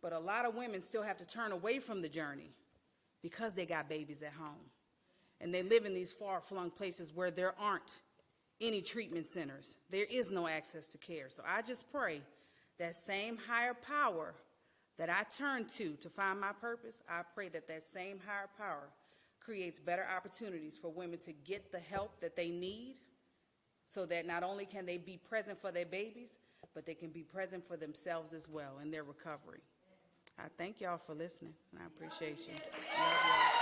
But a lot of women still have to turn away from the journey because they got babies at home. And they live in these far-flung places where there aren't any treatment centers. There is no access to care. So I just pray that same higher power that I turn to find my purpose, I pray that that same higher power creates better opportunities for women to get the help that they need, so that not only can they be present for their babies, but they can be present for themselves as well in their recovery. I thank y'all for listening, and I appreciate you. Love y'all.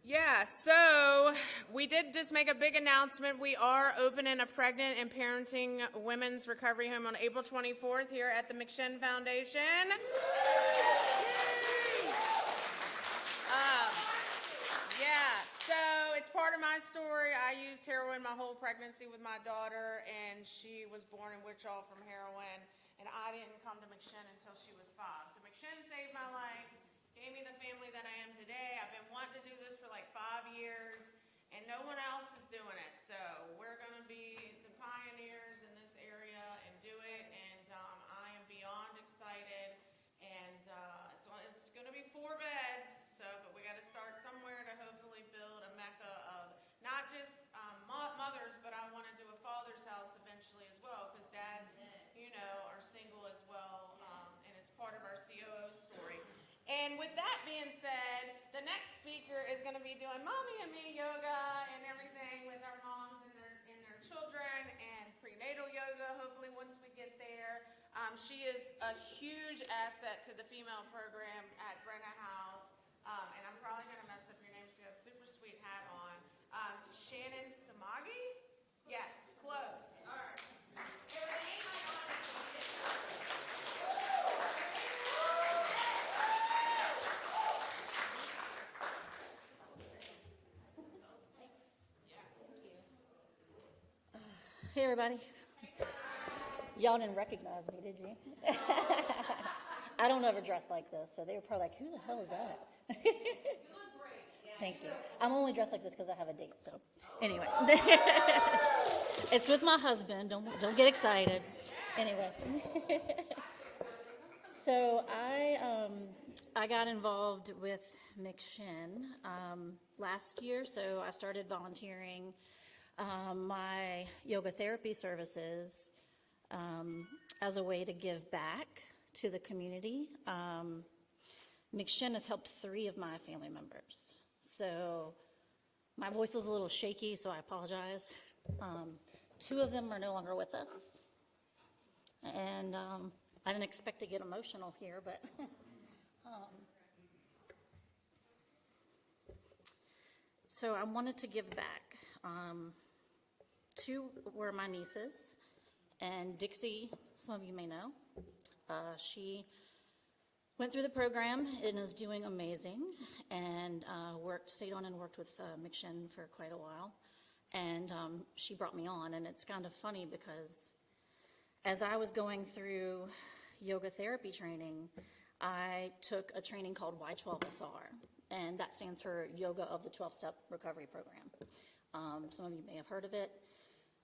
Yeah, so we did just make a big announcement. We are opening a pregnant and parenting women's recovery home on April 24th here at the McShin Foundation. Yeah, so it's part of my story. I used heroin my whole pregnancy with my daughter, and she was born in Wichita from heroin, and I didn't come to McShin until she was 5. So McShin saved my life, gave me the family that I am today. I've been wanting to do this for like 5 years, and no one else is doing it. So we're going to be the pioneers in this area and do it, and I am beyond excited. And it's going to be 4 beds, but we got to start somewhere to hopefully build a mecca of not just mothers, but I want to do a father's house eventually as well, because dads, are single as well, and it's part of our COO story. And with that being said, the next speaker is going to be doing mommy and me yoga and everything with our moms and their children, and prenatal yoga, hopefully once we get there. She is a huge asset to the female program at Brenna House, and I'm probably going to mess up your name. She has a super sweet hat on. Shannon Somogyi? Yes, close. All right. Hey, everybody. Y'all didn't recognize me, did you? I don't ever dress like this, so they were probably like, who the hell is that? You look great. Thank you. I'm only dressed like this because I have a date, so anyway. It's with my husband. Don't get excited. Anyway. So I got involved with McShin last year, so I started volunteering my yoga therapy services as a way to give back to the community. McShin has helped 3 of my family members. So my voice is a little shaky, so I apologize. 2 of them are no longer with us. And I didn't expect to get emotional here, but so I wanted to give back. 2 were my nieces, and Dixie, some of you may know. She went through the program and is doing amazing, and stayed on and worked with McShin for quite a while. And she brought me on, and it's kind of funny because as I was going through yoga therapy training, I took a training called Y12SR, and that stands for Yoga of the 12-Step Recovery Program. Some of you may have heard of it.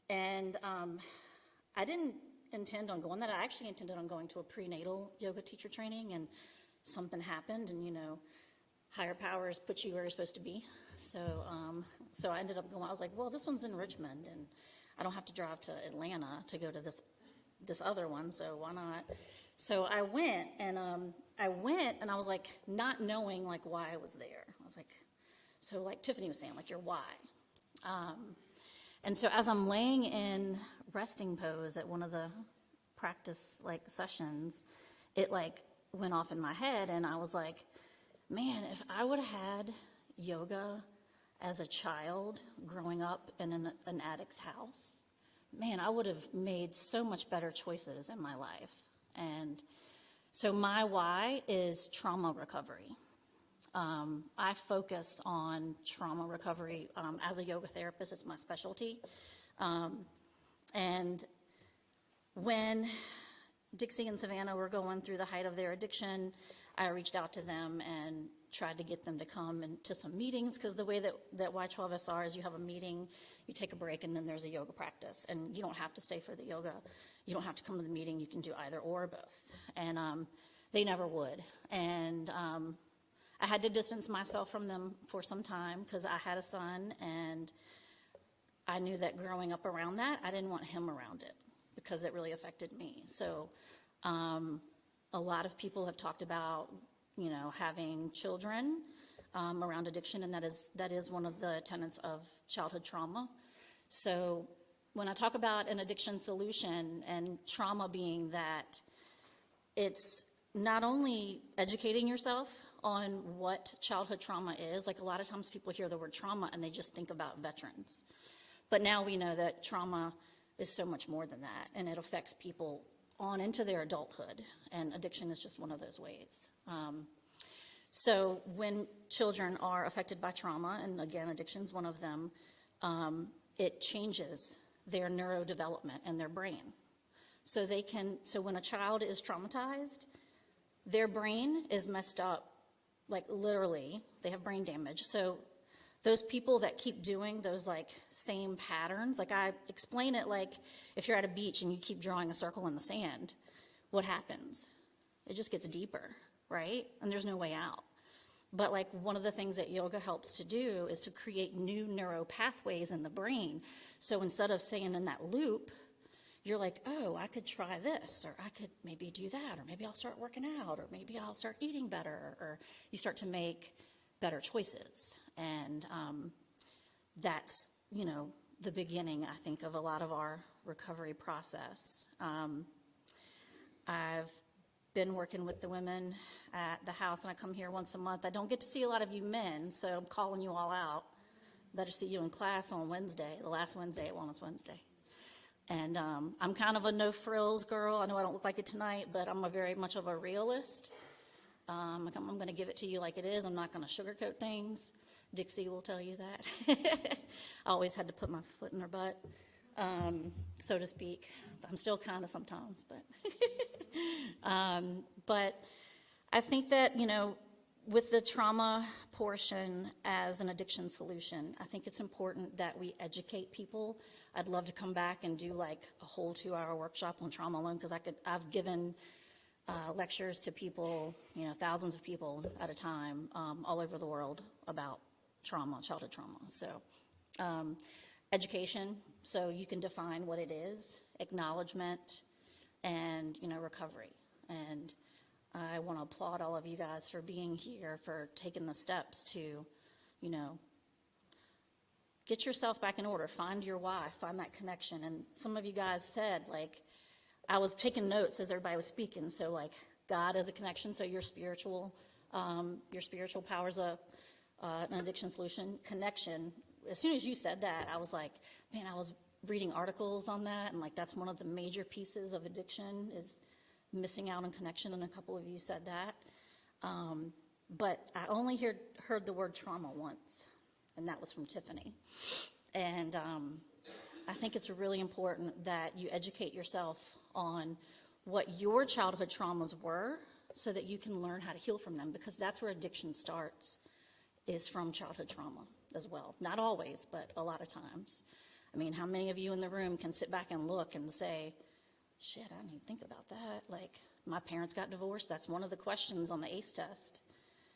And I didn't intend on going that. I actually intended on going to a prenatal yoga teacher training, and something happened, and higher powers put you where you're supposed to be. So I ended up going. I was like, well, this one's in Richmond, and I don't have to drive to Atlanta to go to this other one, so why not? So I went, and I was like, not knowing like why I was there. I was like, so like Tiffany was saying, like your why. And so as I'm laying in resting pose at one of the practice like sessions, it like went off in my head, and I was like, man, if I would have had yoga as a child growing up in an addict's house, man, I would have made so much better choices in my life. And so my why is trauma recovery. I focus on trauma recovery as a yoga therapist. It's my specialty. And when Dixie and Savannah were going through the height of their addiction, I reached out to them and tried to get them to come into some meetings, because the way that Y12SR is, you have a meeting, you take a break, and then there's a yoga practice. And you don't have to stay for the yoga. You don't have to come to the meeting. You can do either or both. And they never would. And I had to distance myself from them for some time because I had a son, and I knew that growing up around that, I didn't want him around it because it really affected me. So a lot of people have talked about, having children around addiction, and that is one of the tenets of childhood trauma. So when I talk about an addiction solution and trauma being that, it's not only educating yourself on what childhood trauma is. Like a lot of times people hear the word trauma and they just think about veterans. But now we know that trauma is so much more than that, and it affects people on into their adulthood, and addiction is just one of those ways. So when children are affected by trauma, and again, addiction's one of them, it changes their neurodevelopment in their brain. So when a child is traumatized, their brain is messed up, like literally, they have brain damage. So those people that keep doing those like same patterns, like I explain it like if you're at a beach and you keep drawing a circle in the sand, what happens? It just gets deeper, right? And there's no way out. But like one of the things that yoga helps to do is to create new neural pathways in the brain. So instead of staying in that loop, you're like, oh, I could try this, or I could maybe do that, or maybe I'll start working out, or maybe I'll start eating better, or you start to make better choices. And that's, the beginning, I think, of a lot of our recovery process. I've been working with the women at the house, and I come here once a month. I don't get to see a lot of you men, so I'm calling you all out. Better see you in class on Wednesday, the last Wednesday at Wellness Wednesday. And I'm kind of a no-frills girl. I know I don't look like it tonight, but I'm very much of a realist. I'm going to give it to you like it is. I'm not going to sugarcoat things. Dixie will tell you that. I always had to put my foot in her butt, so to speak. I'm still kind of sometimes, but I think that, with the trauma portion as an addiction solution, I think it's important that we educate people. I'd love to come back and do like a whole 2-hour workshop on trauma alone, because I've given lectures to people, thousands of people at a time, all over the world about trauma, childhood trauma. So education, so you can define what it is, acknowledgement, and recovery. And I want to applaud all of you guys for being here, for taking the steps to, you know, get yourself back in order, find your why, find that connection. And some of you guys said, like, I was taking notes as everybody was speaking, so like God is a connection, so your spiritual power's an addiction solution. Connection, as soon as you said that, I was like, man, I was reading articles on that, and like that's one of the major pieces of addiction is missing out on connection, and a couple of you said that. But I only heard the word trauma once, and that was from Tiffany. And I think it's really important that you educate yourself on what your childhood traumas were so that you can learn how to heal from them, because that's where addiction starts, is from childhood trauma as well. Not always, but a lot of times. I mean, how many of you in the room can sit back and look and say, shit, I didn't even think about that. Like, my parents got divorced. That's one of the questions on the ACE test.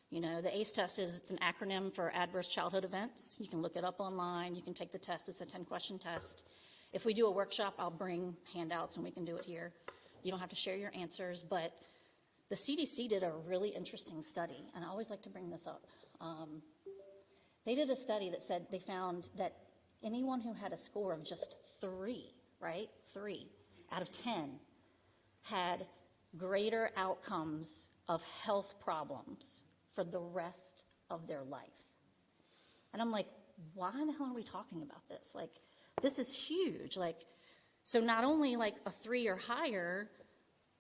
You know, the ACE test it's an acronym for Adverse Childhood Events. You can look it up online. You can take the test. It's a 10-question test. If we do a workshop, I'll bring handouts and we can do it here. You don't have to share your answers, but the CDC did a really interesting study, and I always like to bring this up. They did a study that said they found that anyone who had a score of just 3, right, 3 out of 10 had greater outcomes of health problems for the rest of their life. And I'm like, why the hell are we talking about this? Like, this is huge. Like, so not only like a 3 or higher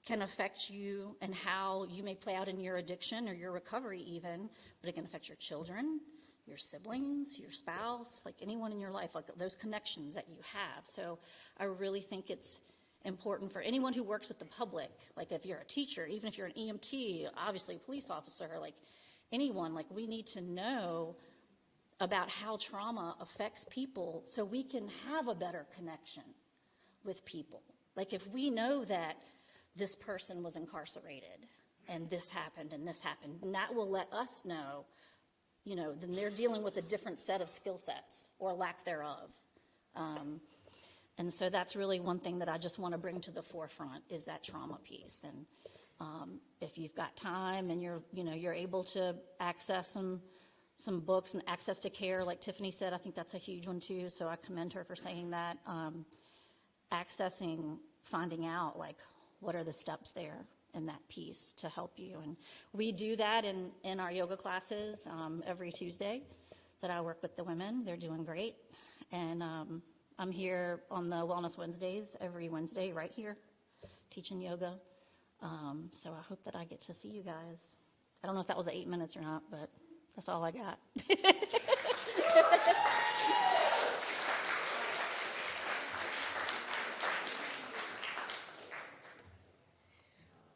can affect you and how you may play out in your addiction or your recovery even, but it can affect your children, your siblings, your spouse, like anyone in your life, like those connections that you have. So I really think it's important for anyone who works with the public, like if you're a teacher, even if you're an EMT, obviously a police officer, like anyone, like we need to know about how trauma affects people so we can have a better connection with people. Like if we know that this person was incarcerated and this happened and that will let us know, you know, then they're dealing with a different set of skill sets or lack thereof. And so that's really one thing that I just want to bring to the forefront is that trauma piece. And if you've got time and you're able to access some books and access to care, like Tiffany said, I think that's a huge one too. So I commend her for saying that. Accessing, finding out like what are the steps there in that piece to help you. And we do that in our yoga classes every Tuesday that I work with the women. They're doing great. And I'm here on the Wellness Wednesdays every Wednesday right here teaching yoga. So I hope that I get to see you guys. I don't know if that was 8 minutes or not, but that's all I got.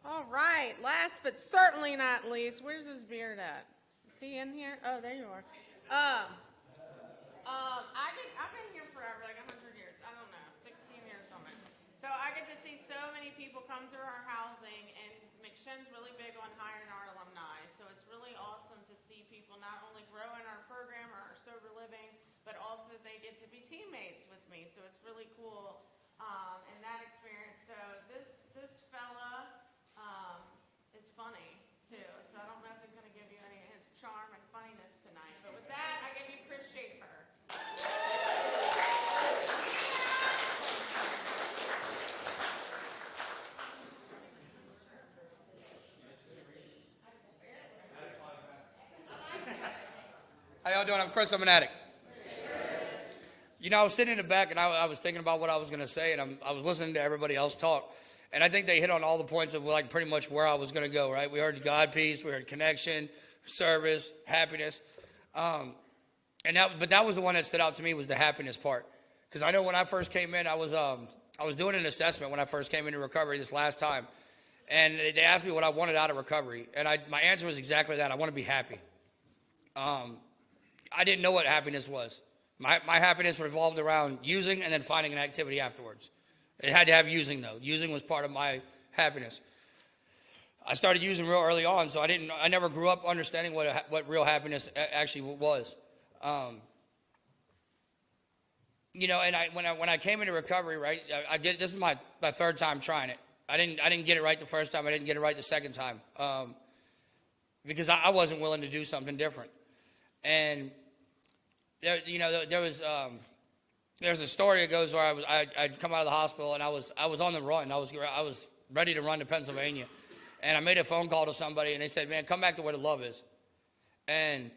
All right, last but certainly not least, where's his beard at? Is he in here? Oh, there you are. I've been here forever, like 100 years. I don't know, 16 years almost. So I get to see so many people come through our housing, and McShinn's really big on hiring our alumni. So it's really awesome to see people not only grow in our program or our sober living, but also they get to be teammates with me. So it's really cool in that experience. So this fella is funny too. So I don't know if he's going to give you any of his charm and funniness tonight. But with that, I give you Chris Shaffer. How y'all doing? I'm Chris. I'm an addict. You know, I was sitting in the back and I was thinking about what I was going to say, and I was listening to everybody else talk, and I think they hit on all the points of like pretty much where I was going to go, right? We heard the God piece, we heard connection, service, happiness, but that was the one that stood out to me, was the happiness part. Because I know when I first came in, I was doing an assessment when I first came into recovery this last time, and they asked me what I wanted out of recovery, and my answer was exactly that. I want to be happy. I didn't know what happiness was. My happiness revolved around using and then finding an activity afterwards. It had to have using, though. Using was part of my happiness. I started using real early on, so I never grew up understanding what real happiness actually was. You know, and when I came into recovery, right, this is my third time trying it. I didn't get it right the first time. I didn't get it right the second time because I wasn't willing to do something different. And there, there was there's a story that goes where I'd come out of the hospital and I was on the run. I was ready to run to Pennsylvania, and I made a phone call to somebody, and they said, "Man, come back to where the love is." And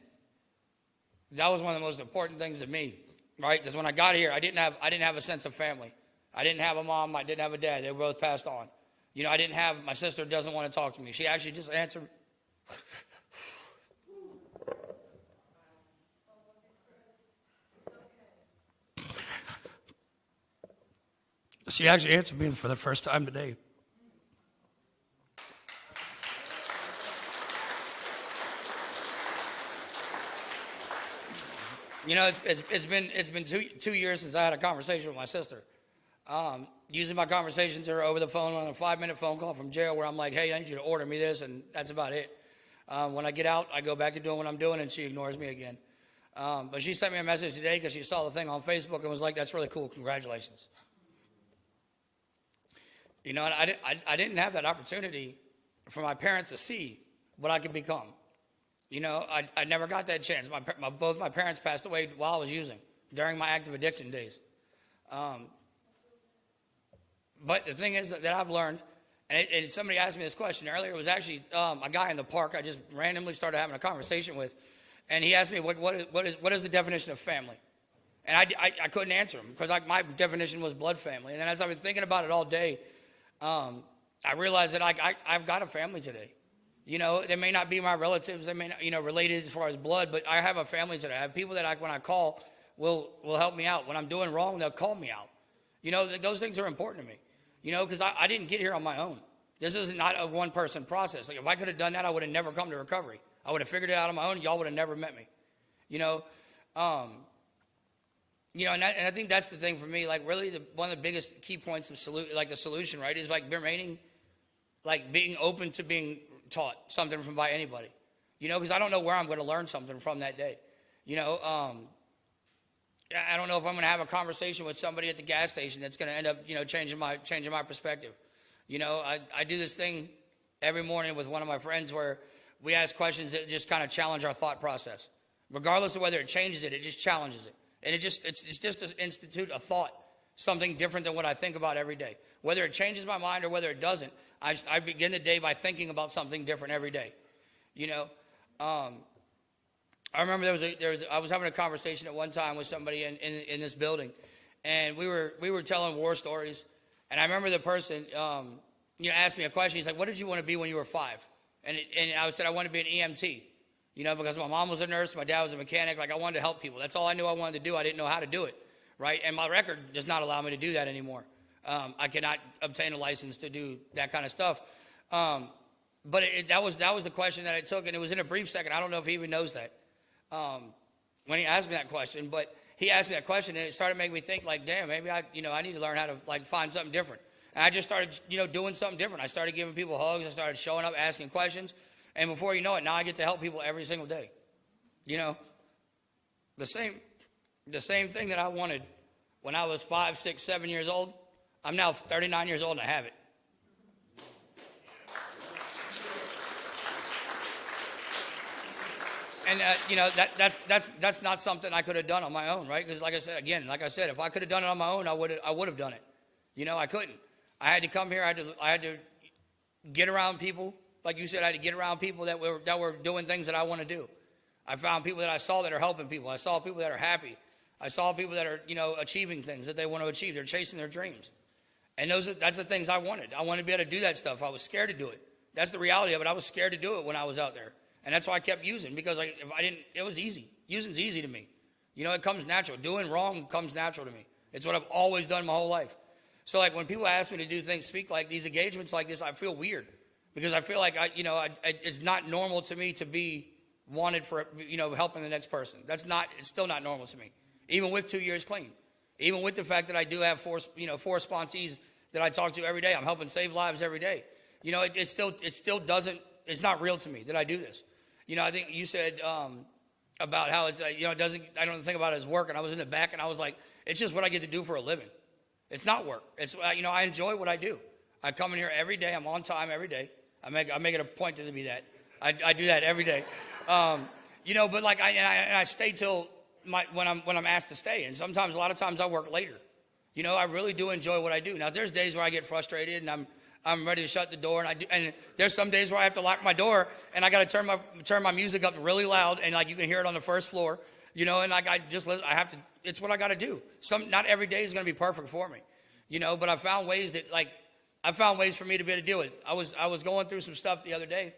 that was one of the most important things to me, right? Because when I got here, I didn't have a sense of family. I didn't have a mom. I didn't have a dad. They were both passed on. I didn't have, my sister doesn't want to talk to me. She actually just answered. She actually answered me for the first time today. It's been 2 years since I had a conversation with my sister. Using my conversations with her over the phone on a 5-minute phone call from jail where I'm like, hey, I need you to order me this, and that's about it. When I get out, I go back to doing what I'm doing, and she ignores me again. But she sent me a message today because she saw the thing on Facebook and was like, that's really cool, congratulations. And I didn't have that opportunity for my parents to see what I could become. I never got that chance. Both my parents passed away while I was using, during my active addiction days. But the thing is that I've learned, and somebody asked me this question earlier, it was actually a guy in the park I just randomly started having a conversation with, and he asked me, what is the definition of family? And I couldn't answer him, because my definition was blood family. And then as I've been thinking about it all day, I realized that I've got a family today. They may not be my relatives, they may not, related as far as blood, but I have a family today. I have people that when I call will help me out. When I'm doing wrong, they'll call me out. Those things are important to me, because I didn't get here on my own. This is not a one-person process. Like, if I could have done that, I would have never come to recovery. I would have figured it out on my own. Y'all would have never met me, and I think that's the thing for me. Like, really, one of the biggest key points of the solution, right, is like remaining, like being open to being taught something by anybody, because I don't know where I'm going to learn something from that day. I don't know if I'm going to have a conversation with somebody at the gas station that's going to end up, changing my perspective. I do this thing every morning with one of my friends where we ask questions that just kind of challenge our thought process, regardless of whether it changes it. It just challenges it, and it's just to institute a thought, something different than what I think about every day. Whether it changes my mind or whether it doesn't, I begin the day by thinking about something different every day. I remember I was having a conversation at one time with somebody in this building, and we were telling war stories, and I remember the person asked me a question. He's like, "What did you want to be when you were 5?" And I said I wanted to be an EMT, because my mom was a nurse, my dad was a mechanic. Like, I wanted to help people. That's all I knew I wanted to do. I didn't know how to do it, right? And my record does not allow me to do that anymore. I cannot obtain a license to do that kind of stuff. But that was the question that I took, and it was in a brief second. I don't know if he even knows that when he asked me that question, but he asked me that question, and it started making me think, like, damn, maybe I need to learn how to, like, find something different. And I just started, doing something different. I started giving people hugs. I started showing up, asking questions, and before you know it, now I get to help people every single day. The same thing that I wanted when I was 5, 6, 7 years old. I'm now 39 years old and I have it. And that's not something I could have done on my own, right? Because like I said, if I could have done it on my own, I would have done it. I couldn't. I had to come here. I had to get around people, like you said. I had to get around people that were doing things that I want to do. I found people that I saw that are helping people. I saw people that are happy. I saw people that are achieving things that they want to achieve. They're chasing their dreams. And that's the things I wanted. I wanted to be able to do that stuff. I was scared to do it. That's the reality of it. I was scared to do it when I was out there. And that's why I kept using, because if I didn't, it was easy. Using's easy to me. It comes natural. Doing wrong comes natural to me. It's what I've always done my whole life. So, like, when people ask me to do things, speak like these engagements like this, I feel weird, because I feel like it's not normal to me to be wanted for, helping the next person. It's still not normal to me, even with 2 years clean, even with the fact that I do have four sponsees that I talk to every day. I'm helping save lives every day. It still doesn't, it's not real to me that I do this. I think you said about how it's, I don't think about it as work. And I was in the back and I was like, it's just what I get to do for a living. It's not work. It's, I enjoy what I do. I come in here every day. I'm on time every day. I make it a point to be that. I do that every day. You know, but like I stay till when I'm asked to stay. And sometimes, a lot of times I work later. You know, I really do enjoy what I do. Now, there's days where I get frustrated and I'm ready to shut the door, and there's some days where I have to lock my door and I got to turn my music up really loud, and like you can hear it on the first floor, you know, and like I have to. It's what I got to do. Not every day is going to be perfect for me, you know, but I found ways for me to be able to deal with it. I was going through some stuff the other day,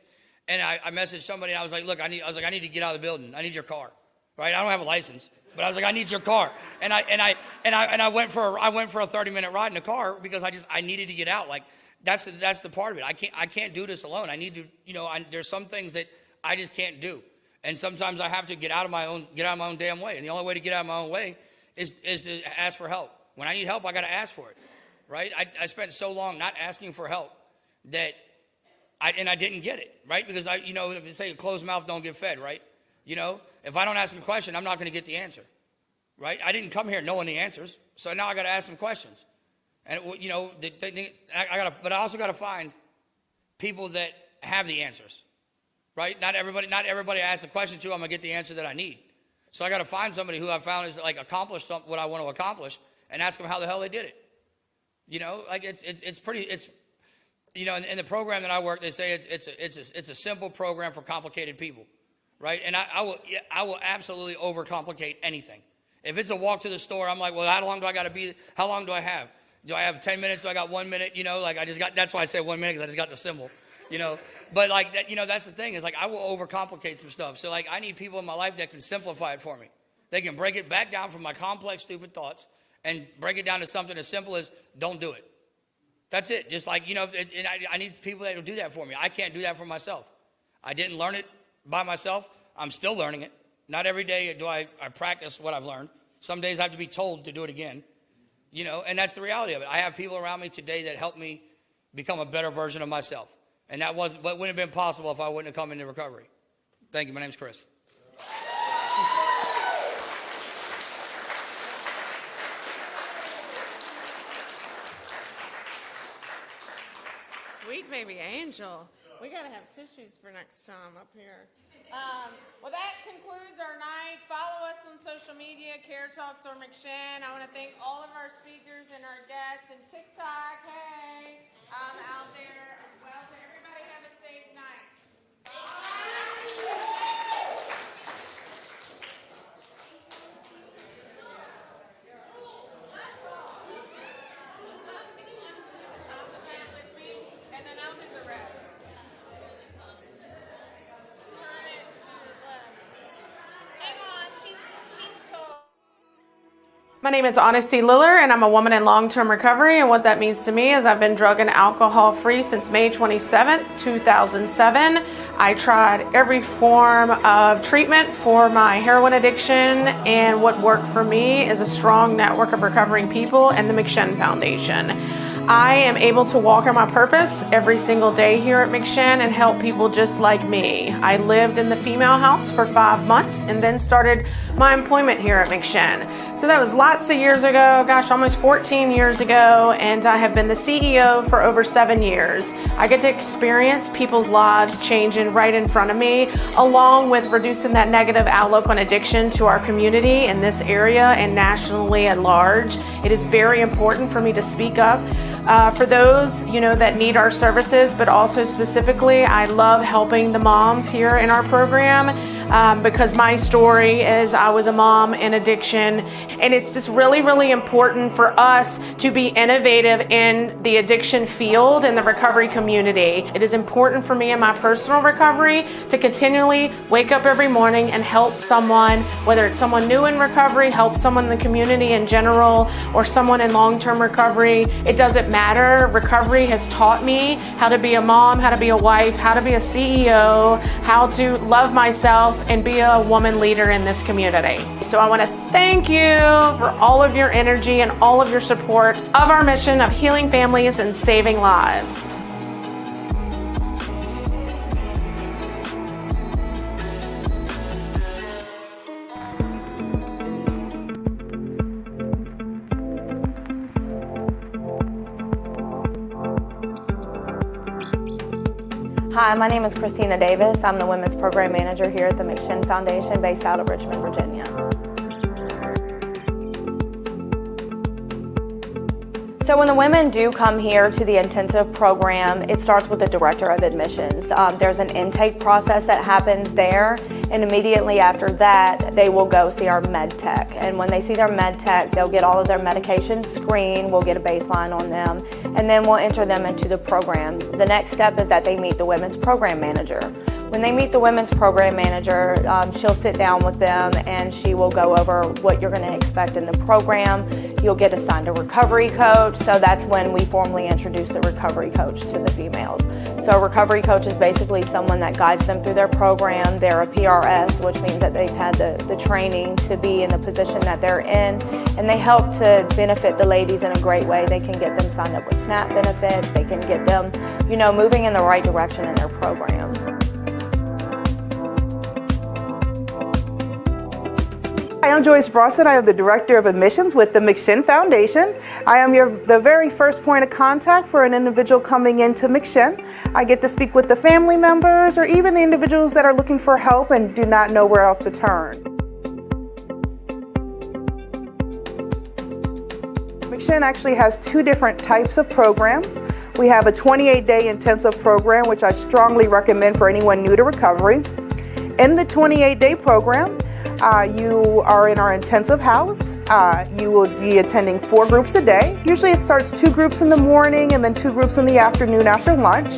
and I messaged somebody and I was like, look, I need to get out of the building. I need your car, right? I don't have a license. But I was like, I need your car, and I went for a 30-minute ride in the car because I needed to get out. Like that's the part of it. I can't do this alone. I need to, you know, there's some things that I just can't do, and sometimes I have to get out of my own damn way. And the only way to get out of my own way is to ask for help. When I need help, I got to ask for it, right? I spent so long not asking for help that I didn't get it, right? Because you know, if they say closed mouth don't get fed, right? You know, if I don't ask them a question, I'm not going to get the answer, right? I didn't come here knowing the answers, so now I got to ask them questions, and you know, but I also got to find people that have the answers, right? Not everybody I ask the question to, I'm gonna get the answer that I need. So I got to find somebody who I found is like accomplished what I want to accomplish, and ask them how the hell they did it. You know, like it's pretty. You know, in the program that I work, they say it's a simple program for complicated people. Right, and I will absolutely overcomplicate anything. If it's a walk to the store, I'm like, well, how long do I got to be? How long do I have? Do I have 10 minutes? Do I got 1 minute? You know, like that's why I say 1 minute, because I just got the symbol. You know, but like that, you know, that's the thing is like I will overcomplicate some stuff. So like I need people in my life that can simplify it for me. They can break it back down from my complex, stupid thoughts and break it down to something as simple as don't do it. That's it. Just like, you know, I need people that will do that for me. I can't do that for myself. I didn't learn it by myself. I'm still learning it. Not every day do I practice what I've learned. Some days I have to be told to do it again, you know, and that's the reality of it. I have people around me today that help me become a better version of myself. And that wouldn't have been possible if I wouldn't have come into recovery. Thank you. My name's Chris. Sweet baby angel. We got to have tissues for next time up here. Well, that concludes our night. Follow us on social media, Care Talks or McShane. I want to thank all of our speakers and our guests and TikTok. Hey, out there as well. So everybody have a safe night. And then I'll do the rest. My name is Honesty Liller, and I'm a woman in long-term recovery, and what that means to me is I've been drug and alcohol free since May 27, 2007. I tried every form of treatment for my heroin addiction, and what worked for me is a strong network of recovering people and the McShane Foundation. I am able to walk in my purpose every single day here at McShane and help people just like me. I lived in the female house for 5 months and then started my employment here at McShane. So that was lots of years ago, gosh, almost 14 years ago, and I have been the CEO for over 7 years. I get to experience people's lives changing right in front of me, along with reducing that negative outlook on addiction to our community in this area and nationally at large. It is very important for me to speak up for those, that need our services, but also specifically, I love helping the moms here in our program because my story is I was a mom in addiction, and it's just really, really important for us to be innovative in the addiction field and the recovery community. It is important for me in my personal recovery to continually wake up every morning and help someone, whether it's someone new in recovery, help someone in the community in general, or someone in long-term recovery. It doesn't matter. Recovery has taught me how to be a mom, how to be a wife, how to be a CEO, how to love myself and be a woman leader in this community. So I want to thank you for all of your energy and all of your support of our mission of healing families and saving lives. Hi, my name is Christina Davis. I'm the Women's Program Manager here at the McShin Foundation based out of Richmond, Virginia. So when the women do come here to the intensive program, it starts with the Director of Admissions. There's an intake process that happens there, and immediately after that, they will go see our med tech. And when they see their med tech, they'll get all of their medications screened, we'll get a baseline on them, and then we'll enter them into the program. The next step is that they meet the Women's Program Manager. When they meet the Women's Program Manager, she'll sit down with them and she will go over what you're going to expect in the program. You'll get assigned a recovery coach, so that's when we formally introduce the recovery coach to the females. So a recovery coach is basically someone that guides them through their program. They're a PRS, which means that they've had the training to be in the position that they're in, and they help to benefit the ladies in a great way. They can get them signed up with SNAP benefits, they can get them, moving in the right direction in their program. Hi, I'm Joyce Bronson. I am the Director of Admissions with the McShin Foundation. I am the very first point of contact for an individual coming into McShin. I get to speak with the family members or even the individuals that are looking for help and do not know where else to turn. McShin actually has two different types of programs. We have a 28-day intensive program, which I strongly recommend for anyone new to recovery. In the 28-day program, you are in our intensive house. You will be attending 4 groups a day. Usually it starts 2 groups in the morning and then 2 groups in the afternoon after lunch.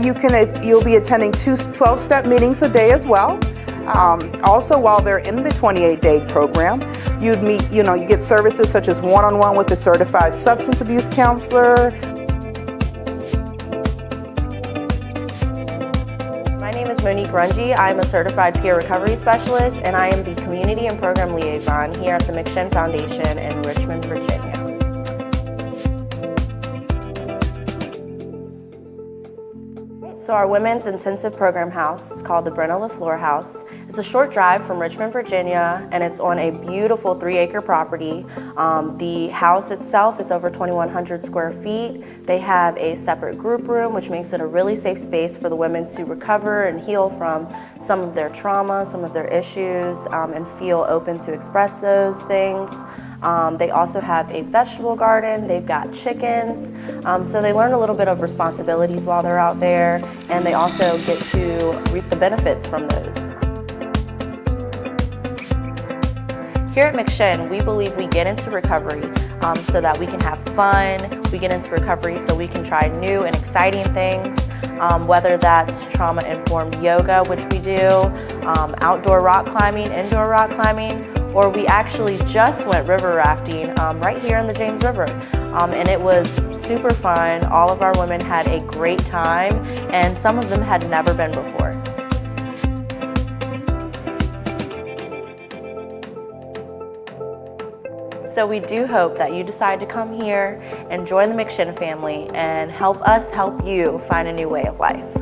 You'll be attending 2 12-step meetings a day as well. Also, while they're in the 28-day program, you get services such as one-on-one with a certified substance abuse counselor. My name is Monique Runge. I'm a certified peer recovery specialist, and I am the community and program liaison here at the McShin Foundation in Richmond, Virginia. So our women's intensive program house, it's called the Brenna LaFleur House. It's a short drive from Richmond, Virginia, and it's on a beautiful 3-acre property. The house itself is over 2,100 square feet. They have a separate group room, which makes it a really safe space for the women to recover and heal from some of their trauma, some of their issues, and feel open to express those things. They also have a vegetable garden, they've got chickens, so they learn a little bit of responsibilities while they're out there, and they also get to reap the benefits from those. Here at McShin, we believe we get into recovery so that we can have fun, we get into recovery so we can try new and exciting things, whether that's trauma-informed yoga, which we do, outdoor rock climbing, indoor rock climbing, or we actually just went river rafting right here in the James River. And it was super fun. All of our women had a great time, and some of them had never been before. So we do hope that you decide to come here and join the McShin family and help us help you find a new way of life.